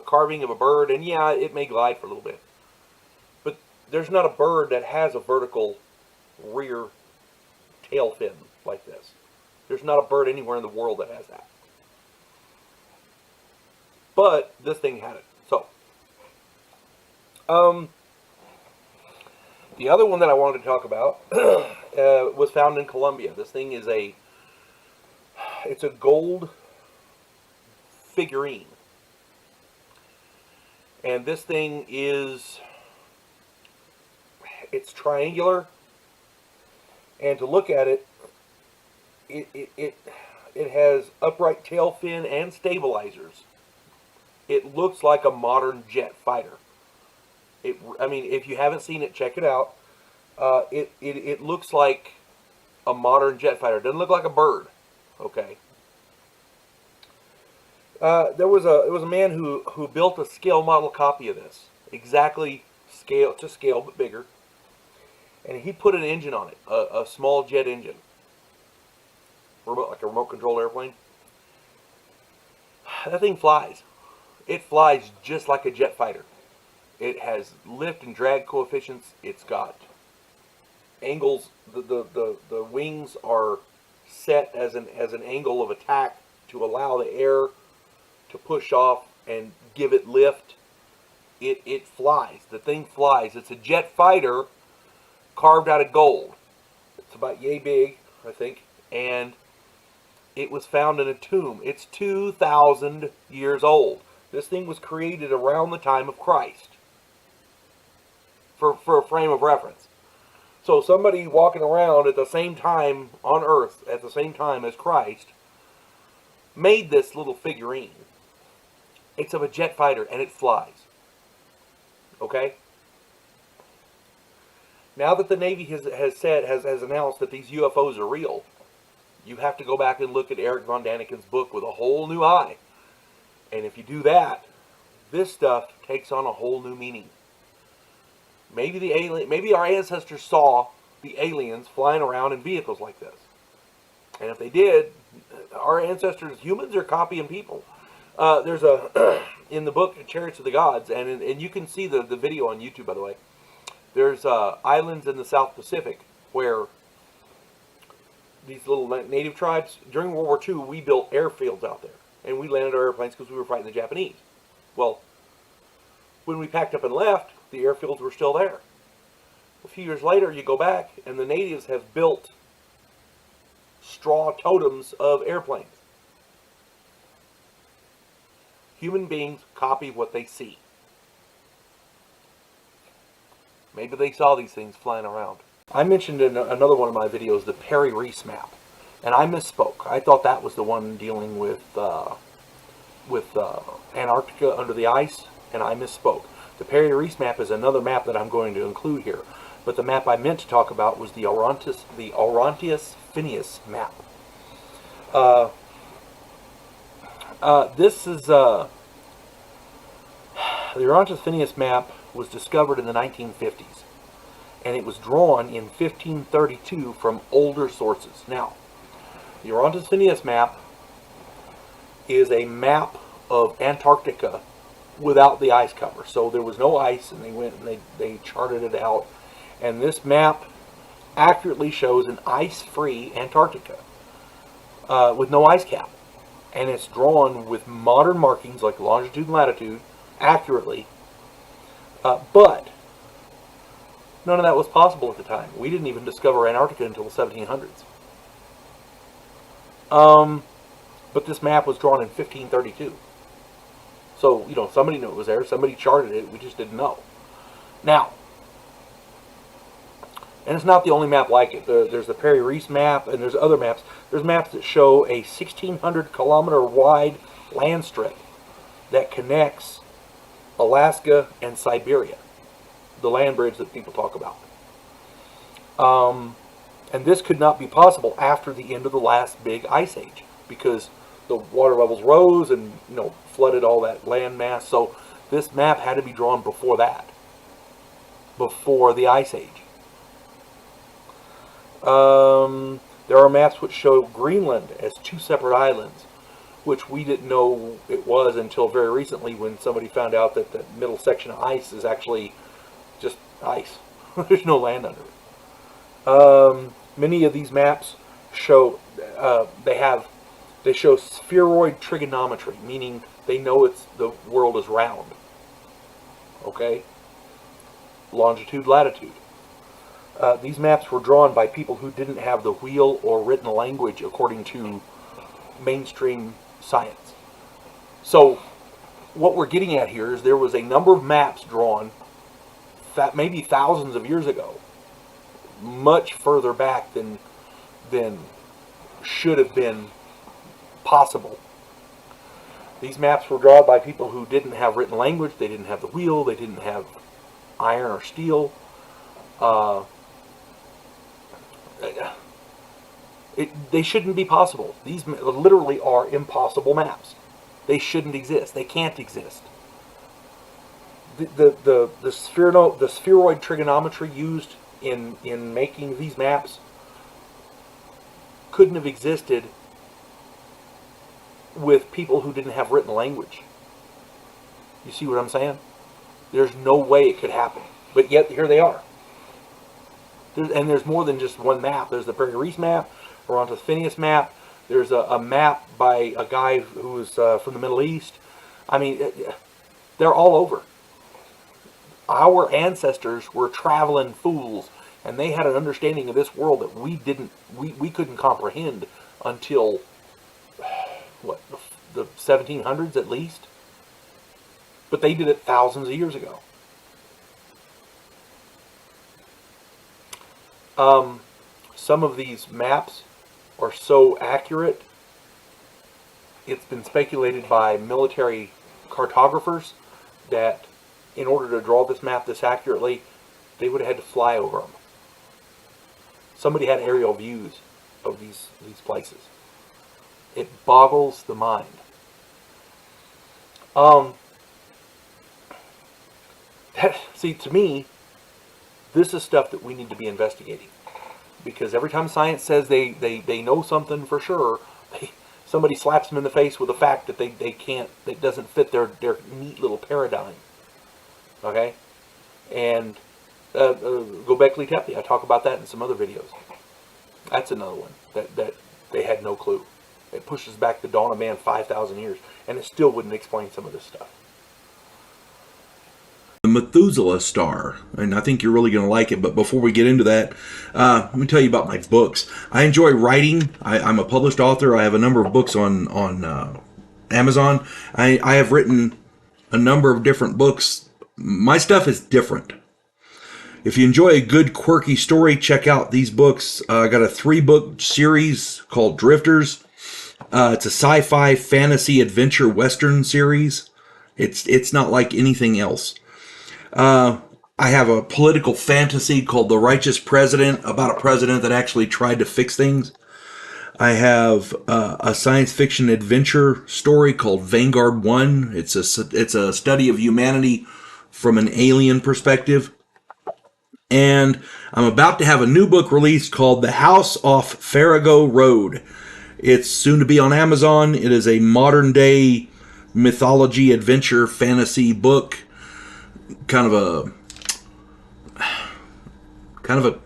carving of a bird, and yeah, it may glide for a little bit, but there's not a bird that has a vertical rear tail fin like this. There's not a bird anywhere in the world that has that. But this thing had it. So, the other one that I wanted to talk about was found in Colombia. This thing is it's a gold figurine. And this thing it's triangular. And to look at it, it has upright tail fin and stabilizers. It looks like a modern jet fighter. I mean, if you haven't seen it, check it out. It looks like a modern jet fighter. It doesn't look like a bird. Okay. It was a man who built a scale model copy of this, exactly scale to scale but bigger, and he put an engine on it, a small jet engine, like a remote control airplane. That thing flies. It flies just like a jet fighter. It has lift and drag coefficients. It's got angles. The wings are set as an angle of attack to allow the air to push off and give it lift. It flies. The thing flies. It's a jet fighter carved out of gold. It's about yay big, I think, and it was found in a tomb. It's 2,000 years old. This thing was created around the time of Christ. For a frame of reference. So somebody walking around at the same time on Earth, at the same time as Christ, made this little figurine. It's of a jet fighter, and it flies. Okay? Now that the Navy has announced that these UFOs are real, you have to go back and look at Eric von Daniken's book with a whole new eye. And if you do that, this stuff takes on a whole new meaning. Maybe our ancestors saw the aliens flying around in vehicles like this. And if they did, our ancestors, humans, are copying people. There's in the book Chariots of the Gods, and you can see the video on YouTube, by the way. There's islands in the South Pacific where these little native tribes, during World War II, we built airfields out there. And we landed our airplanes because we were fighting the Japanese. Well, when we packed up and left, the airfields were still there. A few years later, you go back, and the natives have built straw totems of airplanes. Human beings copy what they see. Maybe they saw these things flying around. I mentioned in another one of my videos the Perry-Reese map, and I misspoke. I thought that was the one dealing with Antarctica under the ice, and I misspoke. The Perry-Reese map is another map that I'm going to include here, but the map I meant to talk about was the Orontes-Phineas map. This is the Orontes-Phineas map was discovered in the 1950s, and it was drawn in 1532 from older sources. Now, the Orontes-Phineas map is a map of Antarctica without the ice cover. So there was no ice, and they went and they charted it out. And this map accurately shows an ice-free Antarctica with no ice cap. And it's drawn with modern markings like longitude and latitude accurately. But none of that was possible at the time. We didn't even discover Antarctica until the 1700s. But this map was drawn in 1532. So, somebody knew it was there. Somebody charted it. We just didn't know. Now, and it's not the only map like it. There's the Perry Reese map, and there's other maps. There's maps that show a 1,600 kilometer wide land strip that connects Alaska and Siberia, the land bridge that people talk about. And this could not be possible after the end of the last big ice age, because the water levels rose and flooded all that land mass. So this map had to be drawn before that, before the ice age. There are maps which show Greenland as two separate islands, which we didn't know it was until very recently, when somebody found out that the middle section of ice is actually just ice. There's no land under it. Many of these maps show they show spheroid trigonometry, meaning they know the world is round. Okay? Longitude, latitude. These maps were drawn by people who didn't have the wheel or written language according to mainstream science. So what we're getting at here is there was a number of maps drawn that maybe thousands of years ago, much further back than should have been possible. These maps were drawn by people who didn't have written language, they didn't have the wheel, they didn't have iron or steel. They shouldn't be possible. These literally are impossible maps. They shouldn't exist. They can't exist. The spheroid trigonometry used in making these maps couldn't have existed with people who didn't have written language. You see what I'm saying? There's no way it could happen. But yet, here they are. And there's more than just one map. There's the Perry Reese map, Orontes Phineas map. There's a map by a guy who was from the Middle East. I mean, they're all over. Our ancestors were traveling fools, and they had an understanding of this world that we couldn't comprehend until, what, the 1700s at least? But they did it thousands of years ago. Some of these maps are so accurate, it's been speculated by military cartographers that in order to draw this map this accurately, they would have had to fly over them. Somebody had aerial views of these places. It boggles the mind. See, to me, this is stuff that we need to be investigating. Because every time science says they know something for sure, somebody slaps them in the face with the fact that they can't, that doesn't fit their neat little paradigm. Okay? And Göbekli Tepe, I talk about that in some other videos. That's another one that they had no clue. It pushes back the dawn of man 5,000 years, and it still wouldn't explain some of this stuff. The Methuselah star, and I think you're really going to like it. But before we get into that, let me tell you about my books. I enjoy writing. I'm a published author. I have a number of books on Amazon. I have written a number of different books. My stuff is different. If you enjoy a good quirky story, check out these books. I got a 3-book series called Drifters. It's a sci-fi fantasy adventure western series. It's not like anything else. I have a political fantasy called The Righteous President, about a president that actually tried to fix things. I have a science fiction adventure story called Vanguard 1. It's a study of humanity from an alien perspective. And I'm about to have a new book released called The House Off Farrago Road. It's soon to be on Amazon. It is a modern day mythology adventure fantasy book. Kind of a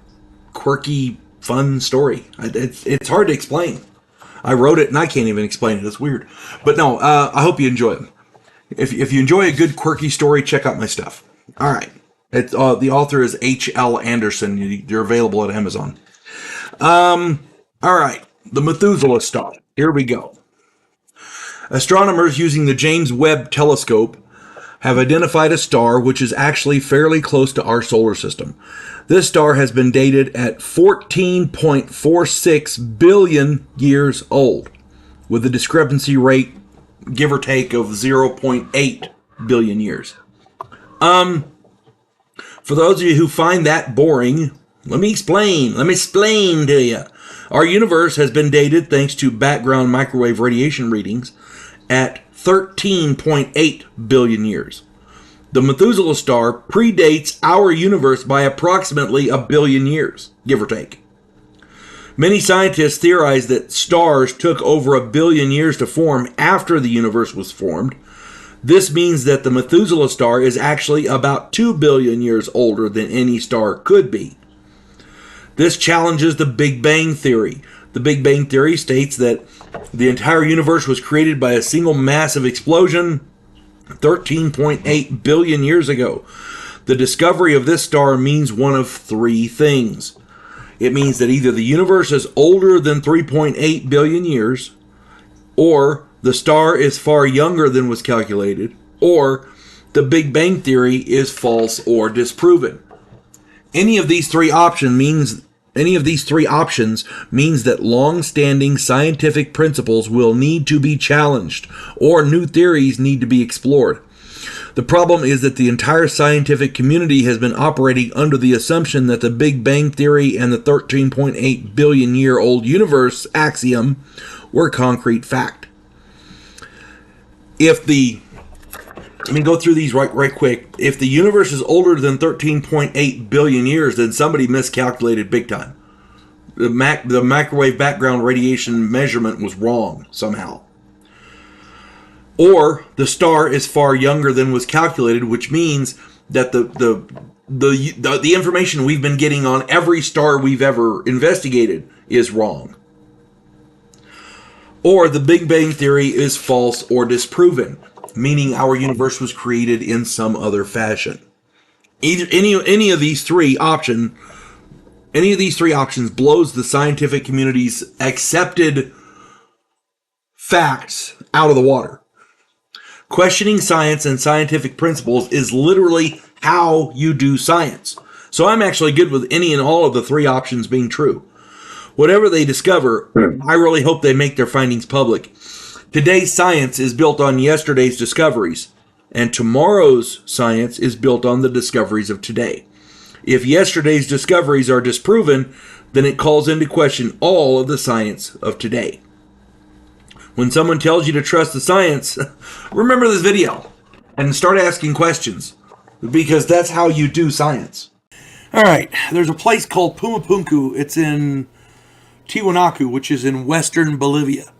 quirky, fun story. It's hard to explain. I wrote it and I can't even explain it. It's weird. But no, I hope you enjoy it. If you enjoy a good quirky story, check out my stuff. All right. The author is H.L. Anderson. They're available at Amazon. All right. The Methuselah star. Here we go. Astronomers using the James Webb Telescope have identified a star which is actually fairly close to our solar system. This star has been dated at 14.46 billion years old, with a discrepancy rate, give or take, of 0.8 billion years. For those of you who find that boring, let me explain to you. Our universe has been dated, thanks to background microwave radiation readings, at 13.8 billion years. The Methuselah star predates our universe by approximately a billion years, give or take. Many scientists theorize that stars took over a billion years to form after the universe was formed. This means that the Methuselah star is actually about 2 billion years older than any star could be. This challenges the Big Bang Theory. The Big Bang Theory states that the entire universe was created by a single massive explosion 13.8 billion years ago. The discovery of this star means one of three things. It means that either the universe is older than 3.8 billion years, or the star is far younger than was calculated, or the Big Bang Theory is false or disproven. Any of these three options means that long-standing scientific principles will need to be challenged, or new theories need to be explored. The problem is that the entire scientific community has been operating under the assumption that the Big Bang Theory and the 13.8 billion year old universe axiom were concrete fact. Let me go through these right quick. If the universe is older than 13.8 billion years, then somebody miscalculated big time. The microwave background radiation measurement was wrong somehow. Or the star is far younger than was calculated, which means that the information we've been getting on every star we've ever investigated is wrong. Or the Big Bang Theory is false or disproven, meaning our universe was created in some other fashion. Any of these three options blows the scientific community's accepted facts out of the water. Questioning science and scientific principles is literally how you do science. So I'm actually good with any and all of the three options being true. Whatever they discover, I really hope they make their findings public. Today's science is built on yesterday's discoveries, and tomorrow's science is built on the discoveries of today. If yesterday's discoveries are disproven, then it calls into question all of the science of today. When someone tells you to trust the science, remember this video and start asking questions, because that's how you do science. All right, there's a place called Pumapunku. It's in Tiwanaku, which is in western Bolivia.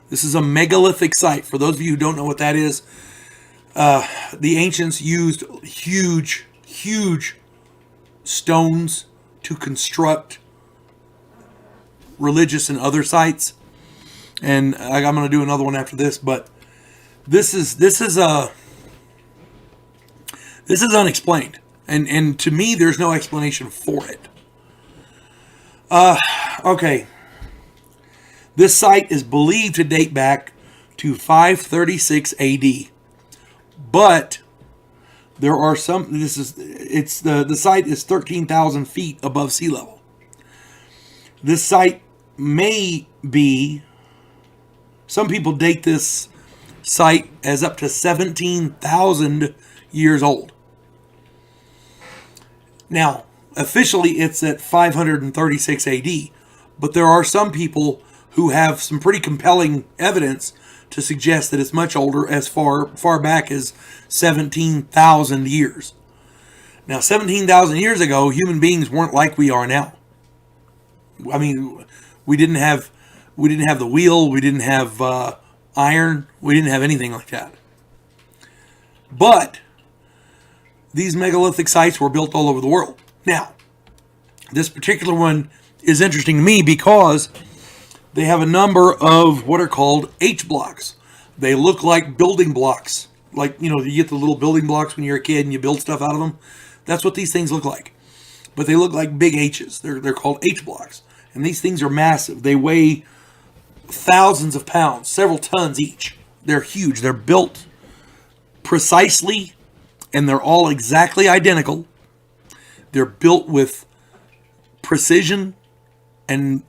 This is a megalithic site. For those of you who don't know what that is, the ancients used huge stones to construct religious and other sites. And I'm going to do another one after this, but this is unexplained, and to me, there's no explanation for it. Okay. This site is believed to date back to 536 AD, but there are some. The site is 13,000 feet above sea level. This site may be. Some people date this site as up to 17,000 years old. Now, officially it's at 536 AD, but there are some people who have some pretty compelling evidence to suggest that it's much older, as far back as 17,000 years. Now, 17,000 years ago, human beings weren't like we are now. I mean, we didn't have the wheel, we didn't have iron, we didn't have anything like that. But these megalithic sites were built all over the world. Now, this particular one is interesting to me because they have a number of what are called H blocks. They look like building blocks. Like, you get the little building blocks when you're a kid and you build stuff out of them. That's what these things look like. But they look like big H's. They're called H blocks. And these things are massive. They weigh thousands of pounds, several tons each. They're huge. They're built precisely, and they're all exactly identical. They're built with precision and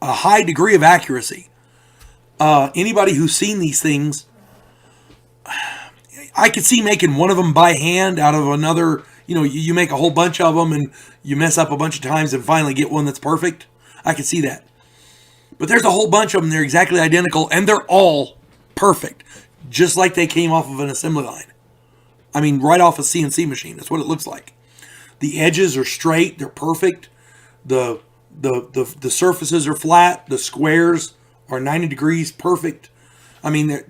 a high degree of accuracy. Anybody who's seen these things, I could see making one of them by hand out of another. You make a whole bunch of them and you mess up a bunch of times and finally get one that's perfect. I could see that. But there's a whole bunch of them. They're exactly identical and they're all perfect. Just like they came off of an assembly line. I mean, right off a CNC machine. That's what it looks like. The edges are straight. They're perfect. The surfaces are flat. The squares are 90 degrees. Perfect. I mean,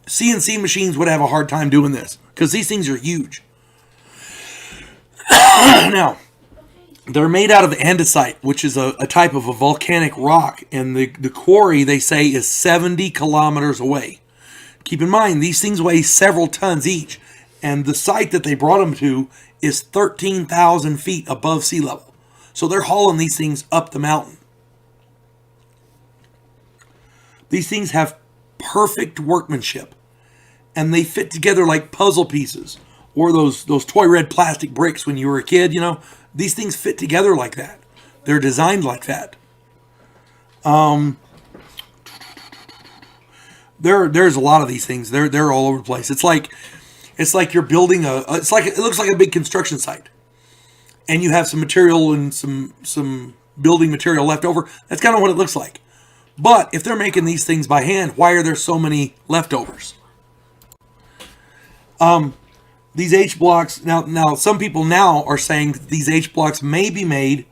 CNC machines would have a hard time doing this because these things are huge. Now, they're made out of andesite, which is a type of a volcanic rock. And the quarry, they say, is 70 kilometers away. Keep in mind, these things weigh several tons each. And the site that they brought them to is 13,000 feet above sea level. So they're hauling these things up the mountain. These things have perfect workmanship. And they fit together like puzzle pieces. Or those toy red plastic bricks when you were a kid, These things fit together like that. They're designed like that. There's a lot of these things. They're all over the place. It's like you're building it looks like a big construction site. And you have some material and some building material left over. That's kind of what it looks like. But if they're making these things by hand, why are there so many leftovers? These H blocks, now some people now are saying that these H blocks may be made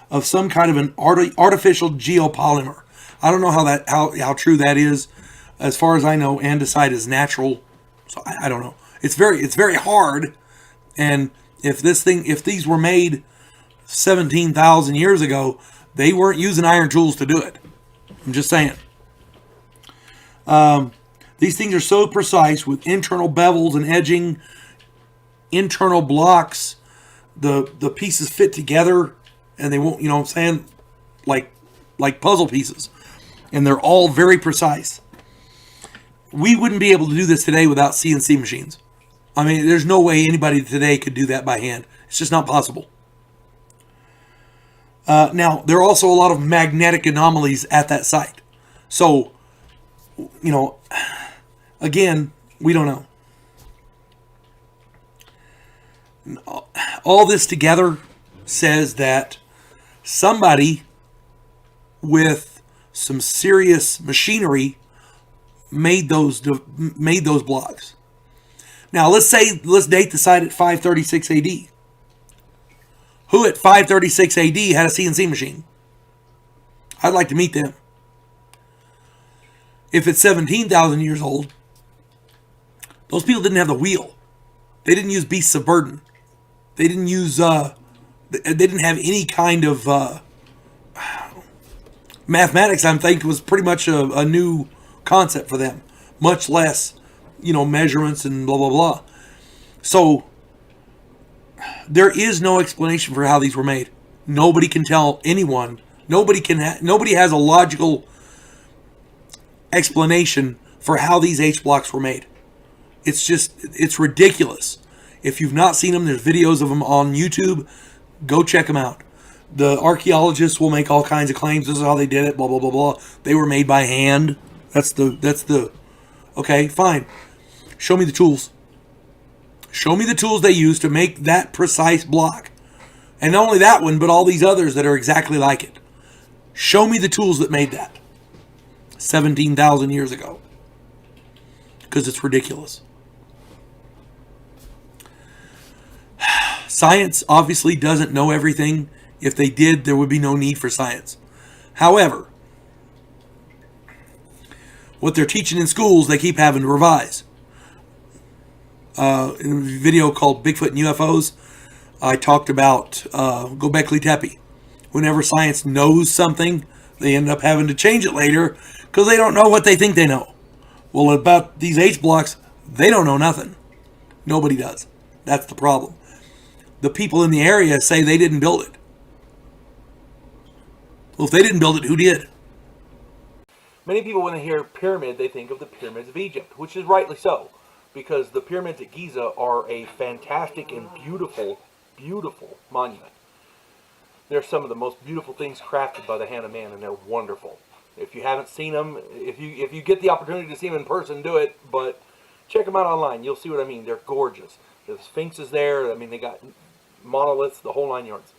of some kind of an artificial geopolymer. I don't know how true that is. As far as I know, andesite is natural, so I don't know. It's very hard, and if these were made 17,000 years ago, they weren't using iron tools to do it. I'm just saying. These things are so precise with internal bevels and edging, internal blocks. The pieces fit together, and they won't, like puzzle pieces, and they're all very precise. We wouldn't be able to do this today without CNC machines. I mean, there's no way anybody today could do that by hand. It's just not possible. Now, there are also a lot of magnetic anomalies at that site. So, again, we don't know. All this together says that somebody with some serious machinery made those blocks. Now, let's date the site at 536 AD. Who at 536 AD had a CNC machine? I'd like to meet them. If it's 17,000 years old, those people didn't have the wheel. They didn't use beasts of burden. They didn't use. They didn't have any kind of mathematics. I think was pretty much a new concept for them. Much less, measurements and blah blah blah. So there is no explanation for how these were made. Nobody can tell anyone. Nobody has a logical explanation for how these H blocks were made. It's ridiculous. If you've not seen them, there's videos of them on YouTube. Go check them out. The archaeologists will make all kinds of claims. This is how they did it. Blah blah blah blah. They were made by hand. That's the. Okay, fine. Show me the tools. Show me the tools they used to make that precise block, and not only that one, but all these others that are exactly like it. Show me the tools that made that 17,000 years ago. Because it's ridiculous. Science obviously doesn't know everything. If they did, there would be no need for science. However, what they're teaching in schools, they keep having to revise. In a video called Bigfoot and UFOs, I talked about Göbekli Tepe. Whenever science knows something, they end up having to change it later because they don't know what they think they know. Well, about these H blocks, they don't know nothing. Nobody does. That's the problem. The people in the area say they didn't build it. Well, if they didn't build it, who did? Many people, when they hear pyramid, they think of the pyramids of Egypt, which is rightly so. because the pyramids at Giza are a fantastic and beautiful, beautiful monument. They're some of the most beautiful things crafted by the hand of man, and they're wonderful. If you haven't seen them, if you get the opportunity to see them in person, do it. But check them out online. You'll see what I mean. They're gorgeous. The Sphinx is there. I mean, they got monoliths, the whole 9 yards.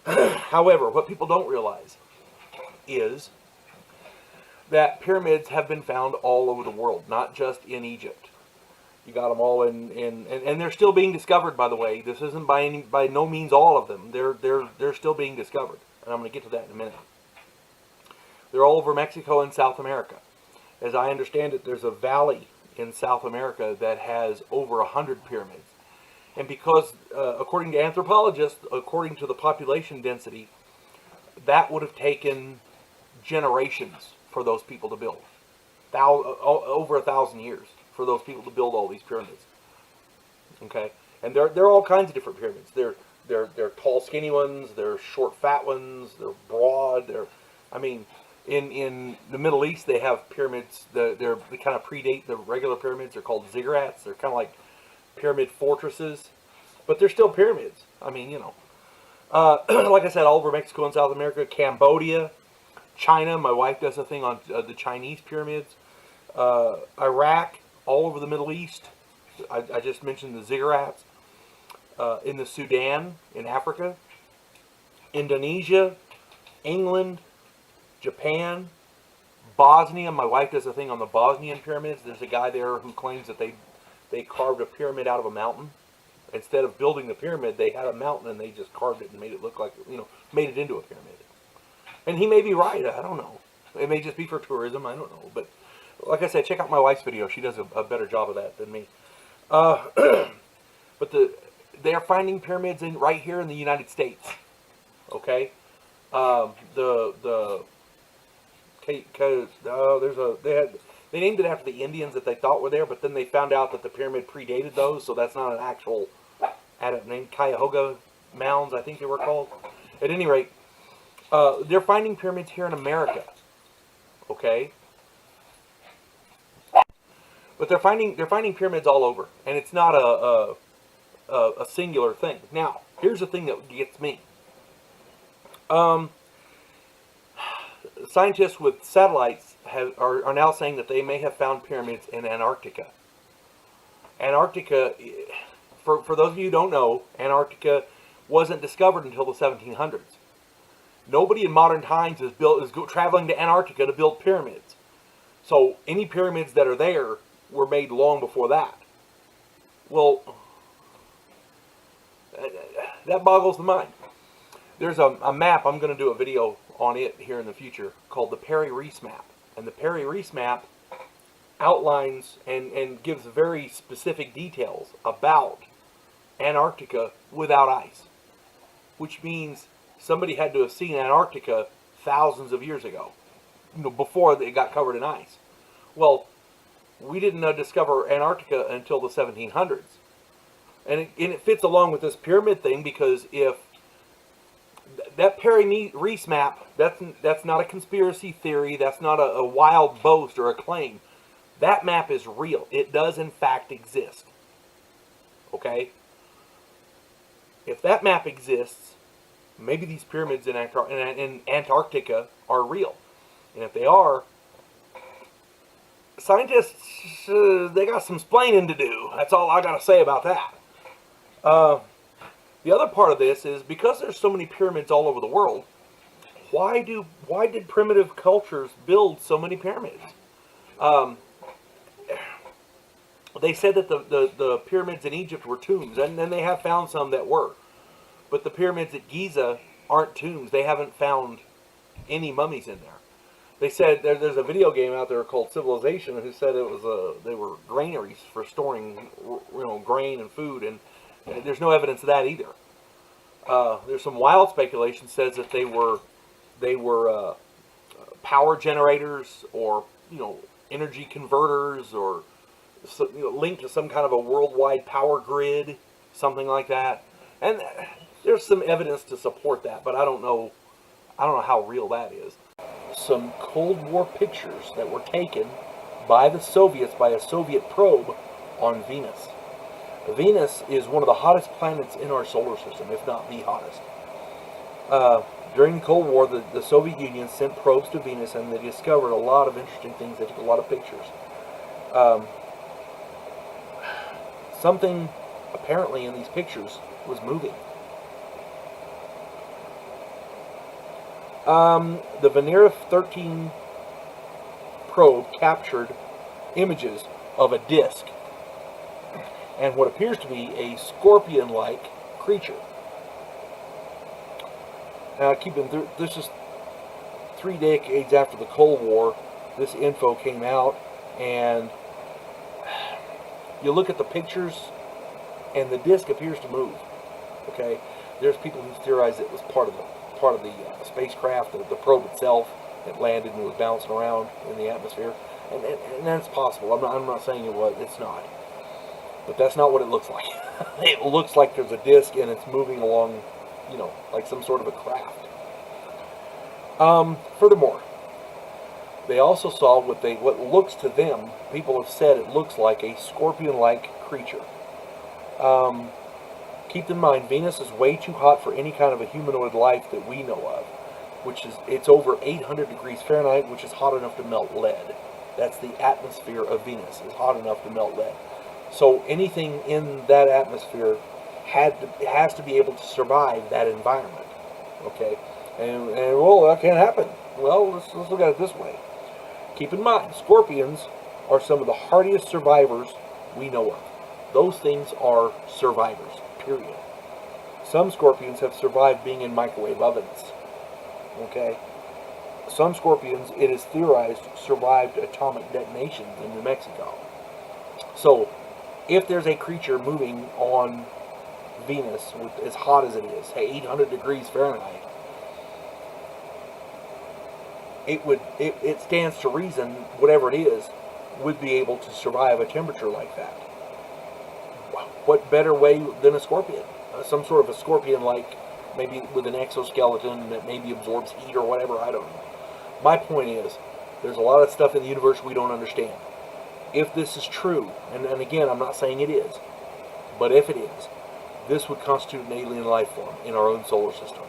However, what people don't realize is that pyramids have been found all over the world, not just in Egypt. You got them all and they're still being discovered, by the way. This isn't by no means all of them. They're still being discovered. And I'm going to get to that in a minute. They're all over Mexico and South America. As I understand it, there's a valley in South America that has over 100 pyramids. And because, according to anthropologists, according to the population density, that would have taken generations for those people to build. Over 1,000 years for those people to build all these pyramids. Okay, and they're all kinds of different pyramids. They're tall, skinny ones. They're short, fat ones. They're broad. I mean, in the Middle East, they have pyramids. They kind of predate the regular pyramids. They're called ziggurats. They're kind of like pyramid fortresses, but they're still pyramids. I mean, you know, like I said, all over Mexico and South America, Cambodia, China. My wife does a thing on the Chinese pyramids. Iraq, all over the Middle East. I just mentioned the ziggurats. In the Sudan, in Africa, Indonesia, England, Japan, Bosnia. My wife does a thing on the Bosnian pyramids. There's a guy there who claims that they carved a pyramid out of a mountain. Instead of building the pyramid, they had a mountain and they just carved it and made it look like, made it into a pyramid. And he may be right. I don't know. It may just be for tourism. I don't know. But like I said, check out my wife's video. She does a better job of that than me. But they are finding pyramids right here in the United States. Okay, they named it after the Indians that they thought were there, but then they found out that the pyramid predated those, so that's not an actual name. Cuyahoga Mounds, I think they were called. At any rate, they're finding pyramids here in America. Okay. But they're finding pyramids all over, and it's not a singular thing. Now, here's the thing that gets me. Scientists with satellites are now saying that they may have found pyramids in Antarctica. Antarctica, for those of you who don't know, Antarctica wasn't discovered until the 1700s. Nobody in modern times is traveling to Antarctica to build pyramids. So any pyramids that are there were made long before that. Well, that boggles the mind. There's a map, I'm going to do a video on it here in the future, called the Perry-Reese map. And the Perry-Reese map outlines and gives very specific details about Antarctica without ice. Which means somebody had to have seen Antarctica thousands of years ago, before it got covered in ice. Well, we didn't discover Antarctica until the 1700s. And it fits along with this pyramid thing, because if that Perry-Reese map, that's not a conspiracy theory, that's not a wild boast or a claim. That map is real. It does in fact exist. Okay? If that map exists, maybe these pyramids in Antarctica are real. And if they are, scientists, they got some splaining to do. That's all I got to say about that. The other part of this is, because there's so many pyramids all over the world, why did primitive cultures build so many pyramids? They said that the pyramids in Egypt were tombs, and then they have found some that were. But the pyramids at Giza aren't tombs. They haven't found any mummies in there. They said there's a video game out there called Civilization who said they were granaries for storing grain and food, and there's no evidence of that either. There's some wild speculation says that they were power generators, or energy converters, or linked to some kind of a worldwide power grid, something like that. And there's some evidence to support that, but I don't know how real that is. Some Cold War pictures that were taken by the Soviets, by a Soviet probe, on Venus. Venus is one of the hottest planets in our solar system, if not the hottest. During the Cold War, the Soviet Union sent probes to Venus, and they discovered a lot of interesting things. They took a lot of pictures. Something apparently in these pictures was moving. The Venera 13 probe captured images of a disk and what appears to be a scorpion-like creature. Now, this is 3 decades after the Cold War. This info came out, and you look at the pictures, and the disk appears to move. Okay, there's people who theorize it was part of the spacecraft, the probe itself, that landed and was bouncing around in the atmosphere, and that's possible. I'm not saying it was. It's not. But that's not what it looks like. It looks like there's a disk and it's moving along, like some sort of a craft. Furthermore, they also saw what looks to them, people have said it looks like a scorpion-like creature. Keep in mind, Venus is way too hot for any kind of a humanoid life that we know of, it's over 800 degrees Fahrenheit, which is hot enough to melt lead. That's the atmosphere of Venus, is hot enough to melt lead. So anything in that atmosphere has to be able to survive that environment. Okay, and well, that can't happen. Well, let's look at it this way. Keep in mind, scorpions are some of the hardiest survivors we know of. Those things are survivors, period. Some scorpions have survived being in microwave ovens. Okay, some scorpions, it is theorized, survived atomic detonations in New Mexico. So, if there's a creature moving on Venus, as hot as it is, 800 degrees Fahrenheit, it stands to reason, whatever it is, would be able to survive a temperature like that. What better way than a scorpion? Some sort of a scorpion-like, maybe with an exoskeleton that maybe absorbs heat or whatever, I don't know. My point is, there's a lot of stuff in the universe we don't understand. If this is true, and again, I'm not saying it is, but if it is, this would constitute an alien life form in our own solar system.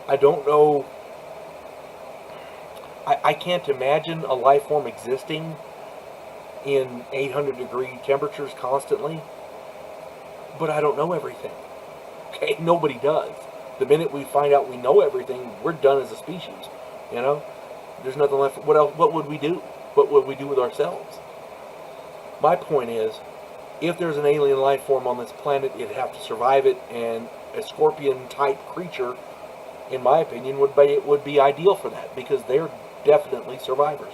I don't know. I can't imagine a life form existing in 800 degree temperatures constantly, but I don't know everything. Okay, nobody does. The minute we find out we know everything, we're done as a species. There's nothing left. What else? What would we do? What would we do with ourselves? My point is, if there's an alien life form on this planet, it'd have to survive it, and a scorpion-type creature, in my opinion, would be ideal for that, because they're definitely survivors.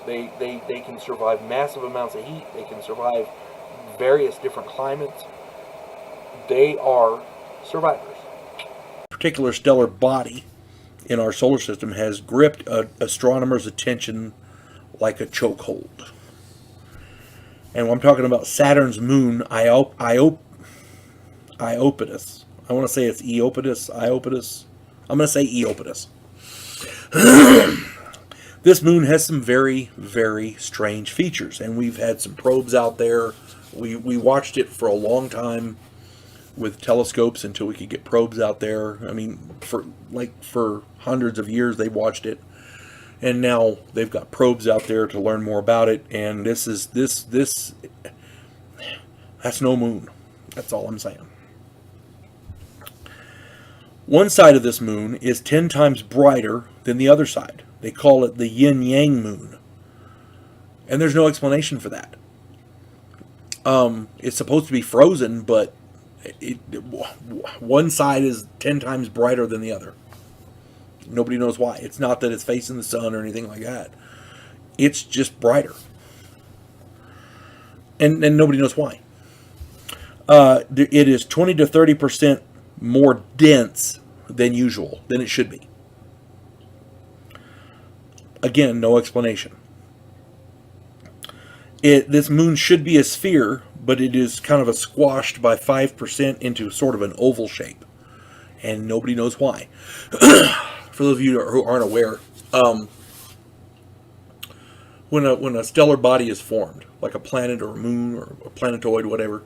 They can survive massive amounts of heat. They can survive various different climates. They are survivors. Particular stellar body in our solar system has gripped astronomers' attention like a chokehold. And when I'm talking about Saturn's moon, Iopetus. I want to say it's Iopetus. I'm going to say Iopetus. This moon has some very, very strange features, and we've had some probes out there. We watched it for a long time with telescopes until we could get probes out there. I mean, for hundreds of years they watched it, and now they've got probes out there to learn more about it. And this that's no moon. That's all I'm saying. One side of this moon is 10 times brighter than the other side. They call it the yin-yang moon. And there's no explanation for that. It's supposed to be frozen, but one side is 10 times brighter than the other. Nobody knows why. It's not that it's facing the sun or anything like that. It's just brighter. And nobody knows why. It is 20 to 30% more dense than usual, than it should be. Again, no explanation. This moon should be a sphere, but it is kind of a squashed by 5% into sort of an oval shape. And nobody knows why. For those of you who aren't aware, when a stellar body is formed, like a planet or a moon or a planetoid, whatever,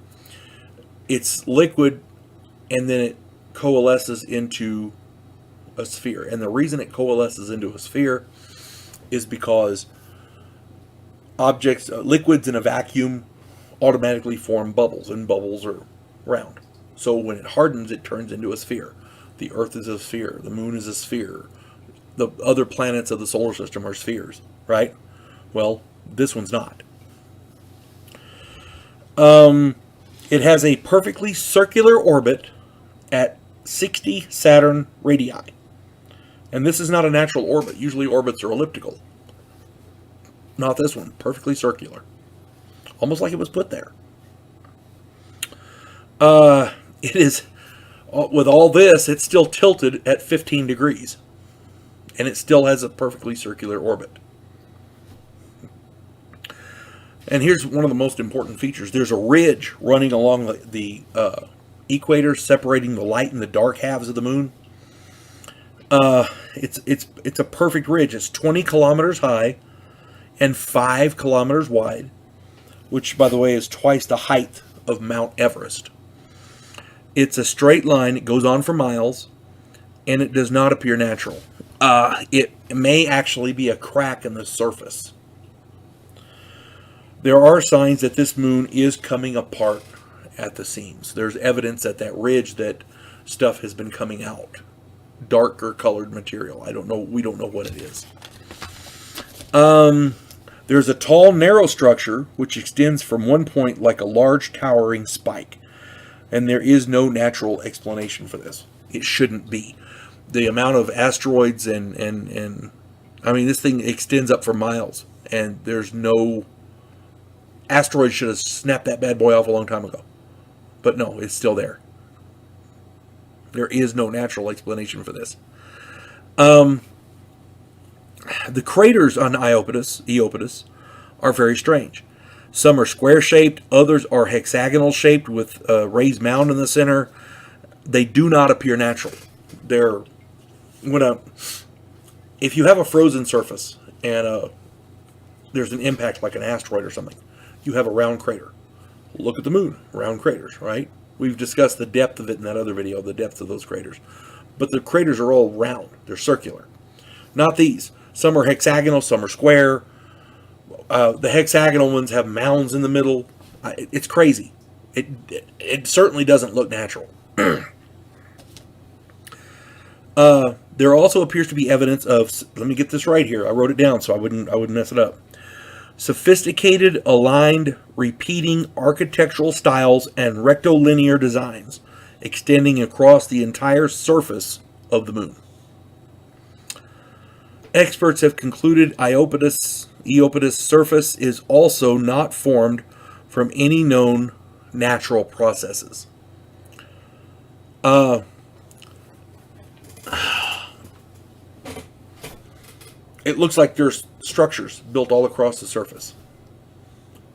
it's liquid, and then it coalesces into a sphere. And the reason it coalesces into a sphere is because liquids in a vacuum automatically form bubbles, and bubbles are round. So when it hardens, it turns into a sphere. The Earth is a sphere. The Moon is a sphere. The other planets of the solar system are spheres, right? Well, this one's not. It has a perfectly circular orbit at 60 Saturn radii. And this is not a natural orbit. Usually orbits are elliptical. Not this one. Perfectly circular. Almost like it was put there. It is, with all this, it's still tilted at 15 degrees. And it still has a perfectly circular orbit. And here's one of the most important features. There's a ridge running along the equator, separating the light and the dark halves of the moon. It's a perfect ridge. It's 20 kilometers high and 5 kilometers wide, which, by the way, is twice the height of Mount Everest. It's a straight line. It goes on for miles, and it does not appear natural. It may actually be a crack in the surface. There are signs that this moon is coming apart at the seams. There's evidence at that ridge that stuff has been coming out. Darker colored material. I don't know. We don't know what it is. There's a tall, narrow structure which extends from one point like a large towering spike. And there is no natural explanation for this. It shouldn't be. The amount of asteroids and I mean, this thing extends up for miles. And there's no... Asteroids should have snapped that bad boy off a long time ago. But no, it's still there. There is no natural explanation for this. The craters on Iapetus are very strange. Some are square-shaped, others are hexagonal-shaped with a raised mound in the center. They do not appear natural. If you have a frozen surface and there's an impact like an asteroid or something, you have a round crater. Look at the moon, round craters, right? We've discussed the depth of it in that other video, the depth of those craters. But the craters are all round. They're circular. Not these. Some are hexagonal, some are square. The hexagonal ones have mounds in the middle. It's crazy. It certainly doesn't look natural. There also appears to be evidence of, let me get this right here. I wrote it down so I wouldn't mess it up. Sophisticated, aligned, repeating architectural styles and rectilinear designs extending across the entire surface of the moon. Experts have concluded Iapetus' surface is also not formed from any known natural processes. It looks like there's structures built all across the surface.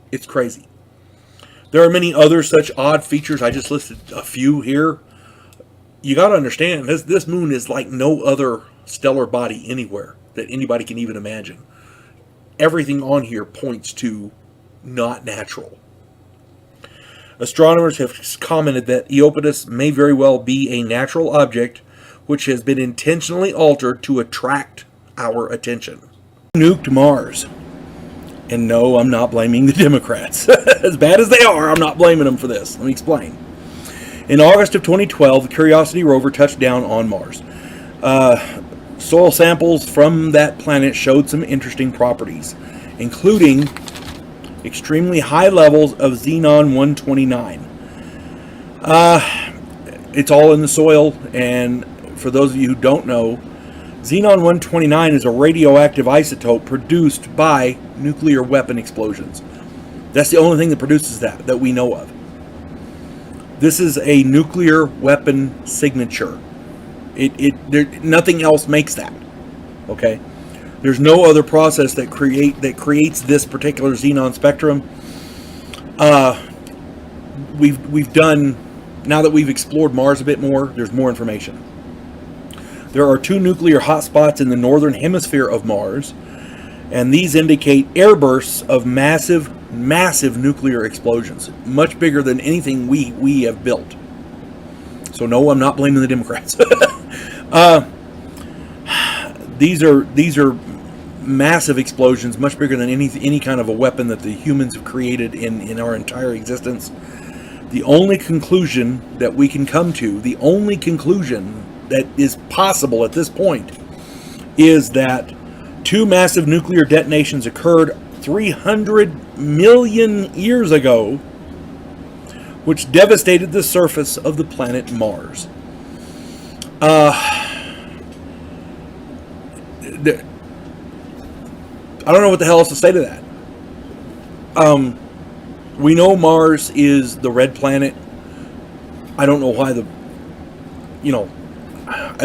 It's crazy. There are many other such odd features. I just listed a few here. You got to understand, this moon is like no other stellar body anywhere that anybody can even imagine. Everything on here points to not natural. Astronomers have commented that Iapetus may very well be a natural object which has been intentionally altered to attract our attention. Nuked Mars. And no, I'm not blaming the Democrats. As bad as they are, I'm not blaming them for this. Let me explain. In August of 2012, the Curiosity rover touched down on Mars. Soil samples from that planet showed some interesting properties, including extremely high levels of xenon-129. It's all in the soil, and for those of you who don't know, xenon-129 is a radioactive isotope produced by nuclear weapon explosions. That's the only thing that produces that we know of. This is a nuclear weapon signature. Nothing else makes that. Okay? There's no other process that creates this particular xenon spectrum. We've done, now that we've explored Mars a bit more, there's more information. There are 2 nuclear hotspots in the northern hemisphere of Mars, And these indicate airbursts of massive, massive nuclear explosions, much bigger than anything we have built. So no, I'm not blaming the Democrats. These are massive explosions, much bigger than any kind of a weapon that the humans have created in our entire existence. The only conclusion that we can come to, the only conclusion that is possible at this point, is that 2 massive nuclear detonations occurred 300 million years ago, which devastated the surface of the planet Mars. I don't know what the hell else to say to that. We know Mars is the red planet. I don't know why I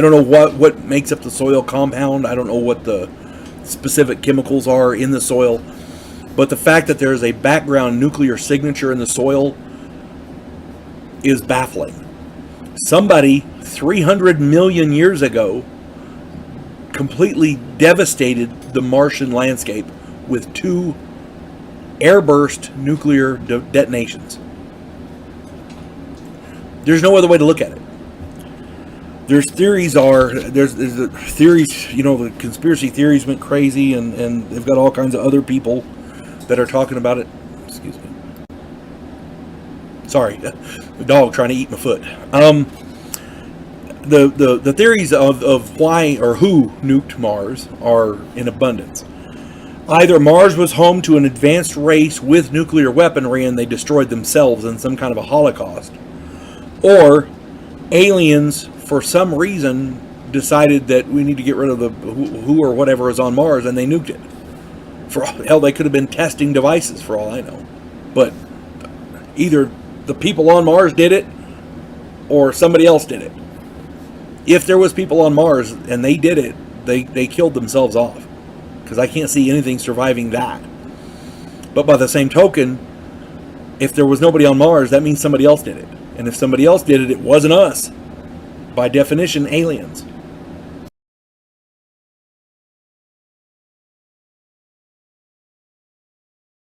don't know what makes up the soil compound. I don't know what the specific chemicals are in the soil. But the fact that there is a background nuclear signature in the soil is baffling. Somebody 300 million years ago completely devastated the Martian landscape with 2 airburst nuclear detonations. There's no other way to look at it. There's theories, the conspiracy theories went crazy, and they've got all kinds of other people that are talking about it. Excuse me. Sorry, the dog trying to eat my foot. The theories of why or who nuked Mars are in abundance. Either Mars was home to an advanced race with nuclear weaponry and they destroyed themselves in some kind of a holocaust, or aliens, for some reason, decided that we need to get rid of the who or whatever is on Mars, and they nuked it. For hell, they could have been testing devices for all I know. But either the people on Mars did it, or somebody else did it. If there was people on Mars and they did it, they killed themselves off. Because I can't see anything surviving that. But by the same token, if there was nobody on Mars, that means somebody else did it. And if somebody else did it, it wasn't us. By definition, aliens.